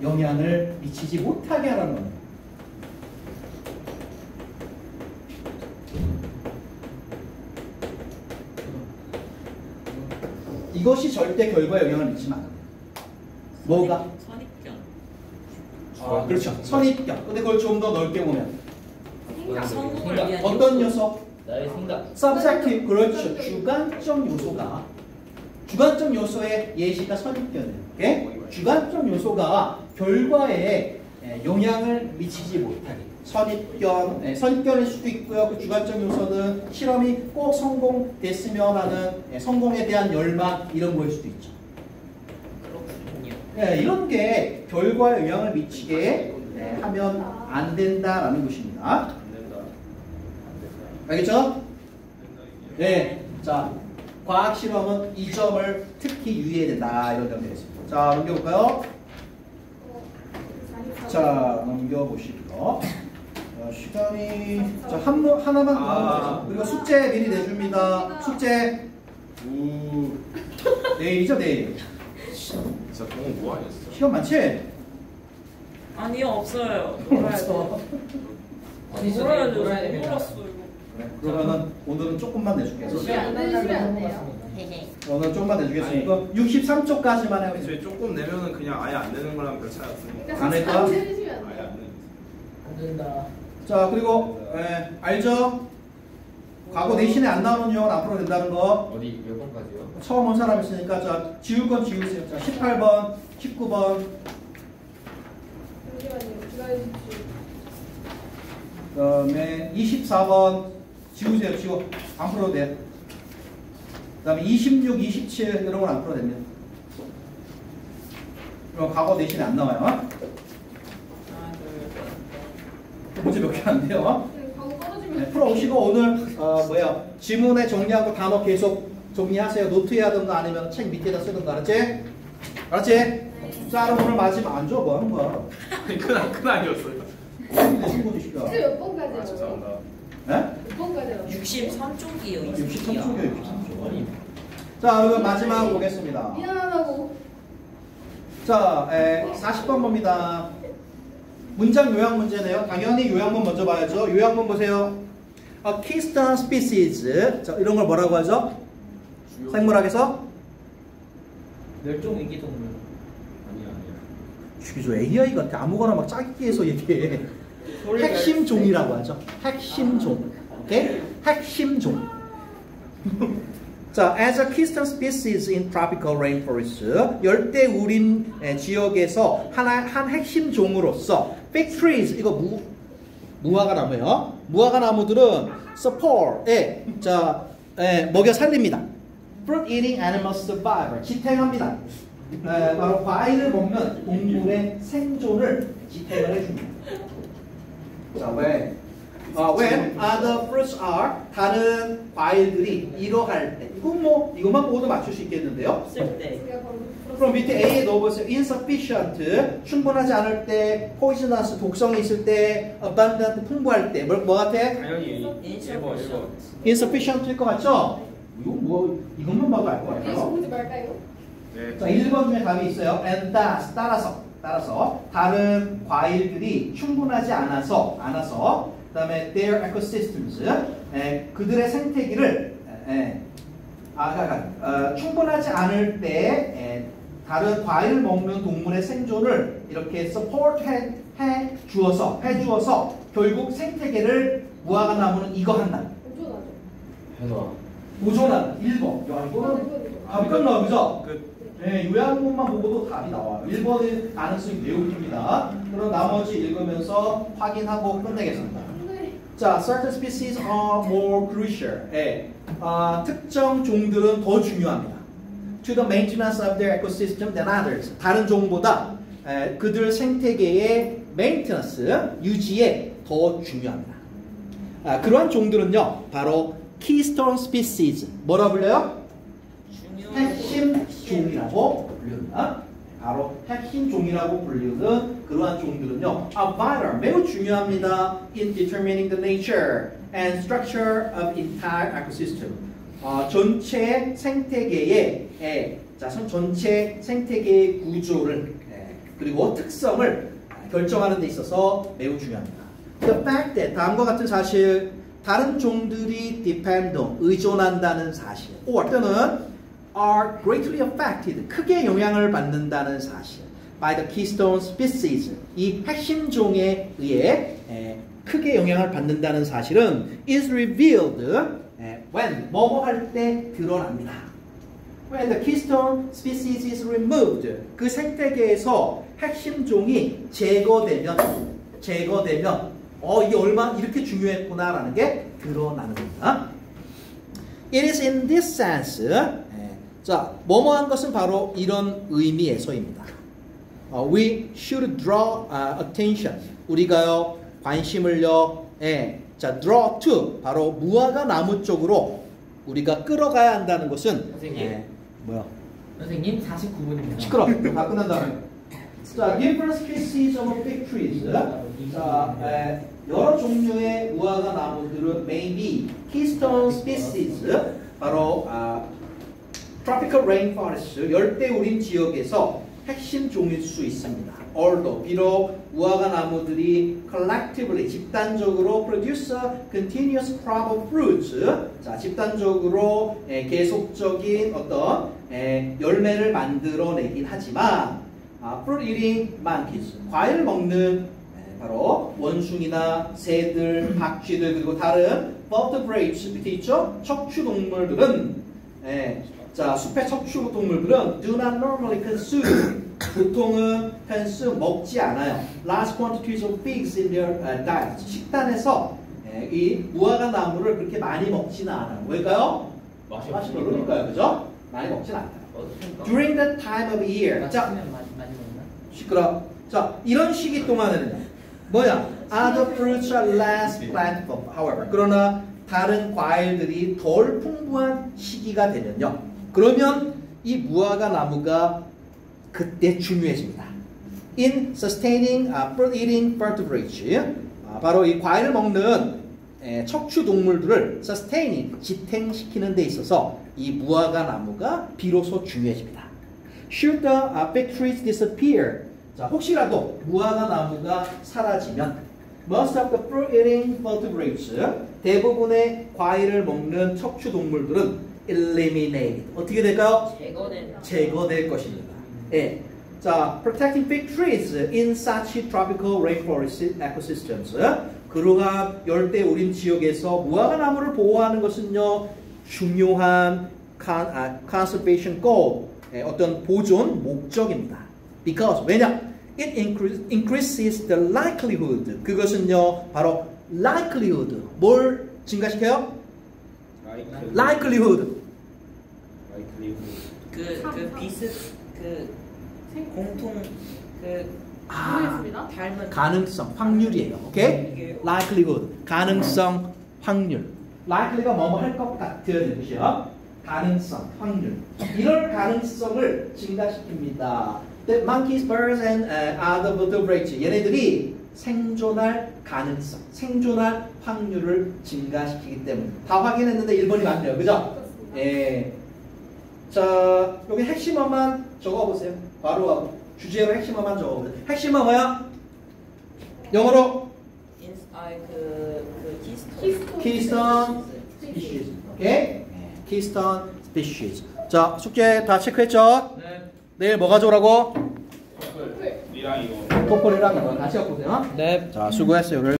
영향을 미치지 못하게 하라는 겁니다. 이것이 절대 결과에 영향을 미치면 안 돼요. 뭐가? 선입견. 아, 그렇죠. 선입견. 근데 그걸 좀 더 넓게 보면 성공을 위한 어떤 요소? 나의 생각. subjective, 그렇죠. 주관적 요소의 예시가 선입견이에요. 오케이? 주관적 요소가 결과에 영향을 미치지 못하게. 선입견일 수도 있고요. 그 주관적 요소는 실험이 꼭 성공됐으면 하는 성공에 대한 열망 이런 거일 수도 있죠. 그렇군요. 이런 게 결과에 영향을 미치게 하면 안 된다라는 것입니다. 안 된다. 알겠죠? 네. 자, 과학 실험은 이 점을 특히 유의해야 된다. 이런 점이 되겠습니다. 자, 넘겨볼까요? 자, 넘겨보시고요. 시간이 자, 하나만 더 그리고 숙제 미리 내줍니다. 숙제 내일이죠, 내일. 진짜 동호 뭐 하냐 진짜. 시간 많지? 아니요, 없어요. 놀아야 돼. 놀아야 돼. 놀아야 됩니다. 놀았어 이거. 그래, 그러면은 오늘은 조금만 내줄게요. 안 내주시면 안 돼요. 헤헤. 오늘 조금만 내주겠습니까? 63초까지만 해요. 애초에 조금 내면은 그냥 아예 안 내는 거랑 별 차이 없으니까. 안 할까? 안 내주시면 안 아예 돼요. 안 내는. 안 된다. 자, 그리고 알죠? 과거 내신에 안 나오는 유형은 앞으로 된다는 거. 어디 몇 번까지요? 처음 온 사람 있으니까 자, 지울 건 지우세요. 자, 18번, 19번, 잠시만요. 기다려주십시오. 그다음에 24번 지우세요. 지워. 안 풀어도 돼. 그다음에 26, 27 이런 건 안 풀어도 됩니다. 그럼 과거 내신에 안 나와요. 하나, 둘, 셋. 문제 몇 개 안 돼요. 광고 떨어지면 네, 풀어오시고 오늘 지문에 정리하고 단어 계속 정리하세요. 노트해야든가 아니면 책 밑에다 쓰든가. 알았지? 알았지? 자, 그럼 오늘 마지막 안 줘. 뭐 하는 거야? 큰 아니었어요. 내 친구도 시켜. 이제 몇 번까지 아 죄송합니다. 네? 몇 번까지 나와요? 63쪽이에요. 63초요, 63초. 자, 그러면 마지막 보겠습니다. 미안하다고. 자, 40번 봅니다. 문장 요약 문제네요. 당연히 요약문 먼저 봐야죠. 요약문 보세요. A keystone species. 자, 이런 걸 뭐라고 하죠? 생물학에서 멸종 위기 동물. 아니야. 주기조 AI 같아. 아무거나 막 짜기해서 얘기해. 핵심 종이라고 하죠. 핵심 종. 오케이? 핵심 종. 자, as a keystone species in tropical rainforest, 열대 우림 지역에서 한 핵심 종으로서 fig trees, 이거 무화과 나무예요. 무화과 나무들은 support에 먹여 살립니다. fruit eating animals survival, 지탱합니다. 바로 과일을 먹는 동물의 생존을 지탱을 해줍니다. 자, 왜? When other fruits are, 다른 과일들이 이러할 때. 이것만 보고도 맞출 수 있겠는데요. 쓸 때. 제가 바로 그럼 밑에 A에 넣어보세요. insufficient, 충분하지 않을 때, poisonous, 독성이 있을 때, abundant, 풍부할 때. 뭐 같아? 당연히 1번. insufficient. insufficient일 것 같죠? 이거 뭐 이것만 봐도 알 것 계속 같아요. 보지 말까요? 네. 자, 1번 중에 답이 있어요. And thus, 따라서 다른 과일들이 충분하지 않아서 그다음에 their ecosystems, 그들의 생태계를 충분하지 않을 때 다른 과일을 먹는 동물의 생존을 이렇게 support 해 주어서 결국 생태계를 무화과 나무는 이거 한다. 어쩌나죠? 해놔. 보존한다. 1번. 야, 이거는 답이 끝나요, 그죠? 네, 요약문만 보고도 답이 나와요. 1번의 가능성이 매우 큽니다. 그럼 나머지 읽으면서 확인하고 끝내겠습니다. 네. 자, certain species are more crucial. 특정 종들은 더 중요합니다. To the maintenance of their ecosystem than others. 다른 종보다 그들 생태계의 maintenance, 유지에 더 중요합니다. 그러한 종들은요, 바로 keystone species. 뭐라 불려요? 핵심 종이라고 불린다. 바로 핵심 종이라고 불리는 그러한 종들은요, are vital, 매우 중요합니다. in determining the nature and structure of entire ecosystem. 전체 생태계의 전체 생태계의 구조를 그리고 특성을 결정하는 데 있어서 매우 중요합니다. The fact that 다음과 같은 사실, 다른 종들이 depend on, 의존한다는 사실, or 또는 are greatly affected, 크게 영향을 받는다는 사실, by the keystone species, 이 핵심 종에 의해 크게 영향을 받는다는 사실은 is revealed when 뭐뭐 할 때 드러납니다. When the keystone species is removed, 그 생태계에서 핵심 종이 제거되면 이게 얼마나 이렇게 중요했구나라는 게 드러나는 겁니다. It is in this sense, 자, 뭐뭐한 것은 바로 이런 의미에서입니다. We should draw attention. 우리가요 관심을요, 자, draw to, 바로 무화과 나무 쪽으로 우리가 끌어가야 한다는 것은 선생님? 뭐야? 선생님 49분입니다. 시끄러. 다 끝난 다음에. 자, different species of fig trees. 자, 여러 종류의 무화과 나무들은 may be keystone species. 바로 tropical rainforest, 열대우림 지역에서 핵심 종일 수 있습니다. Although, 비록 무화과 나무들이 collectively, 집단적으로 produce a continuous crop of fruits, 자, 집단적으로 계속적인 어떤 열매를 만들어내긴 하지만 fruit eating monkeys, 과일 먹는 바로 원숭이나 새들, 박쥐들, 그리고 다른 vertebrates 밑에 있죠? 척추동물들은 자, 숲의 척추동물들은 do not normally consume, 보통은 consume, 먹지 않아요. large quantities of figs in their diet. 식단에서 이 무화과 나무를 그렇게 많이 먹지는 않아요. 왜일까요? 맛이 별로니까요, 그죠? 많이 먹진 않아요. During the time of year. 자, 많이 먹나? 시끄러. 자, 이런 시기 동안에는요, 뭐야? Other fruits are less plentiful, however. 그러나 다른 과일들이 덜 풍부한 시기가 되면요, 그러면 이 무화과 나무가 그때 중요해집니다. In sustaining fruit-eating vertebrates, 바로 이 과일을 먹는 척추 동물들을 sustaining, 지탱시키는 데 있어서 이 무화과 나무가 비로소 중요해집니다. Should the fig trees disappear? 자, 혹시라도 무화과 나무가 사라지면 most of the fruit-eating vertebrates, 대부분의 과일을 먹는 척추 동물들은 eliminated. 어떻게 될까요? 제거될 것입니다. 예. 자, protecting fig trees in such tropical rainforest ecosystems. 그러한 열대우림 지역에서 무화과 나무를 보호하는 것은요, 중요한 conservation goal, 어떤 보존 목적입니다. Because, 왜냐? It increases the likelihood. 그것은요, 바로 likelihood. 뭘 증가시켜요? likelihood. 공통 모르겠습니다. 닮은 가능성, 확률이에요. 오케이? likelihood, 가능성, 확률. likely가 뭐뭐 할 것 같은 뜻이요. 가능성, 확률. 이런 가능성을 증가시킵니다. The monkeys, birds, and other vertebrates. 얘네들이 생존할 가능성, 생존할 확률을 증가시키기 때문에. 다 확인했는데 1번이 맞네요. 그죠? 예. 자, 여기 핵심어만 적어보세요. 바로 주제로 핵심어만 적어보세요. 핵심어 뭐야? 영어로 Keystone Species. 오케이? Keystone Species. 자, 숙제 다 체크했죠? 네. 내일 뭐 가져오라고? 리랑 이거. 토플이랑 이거 다시 해보세요. 네. 자, 수고했어요. 오늘.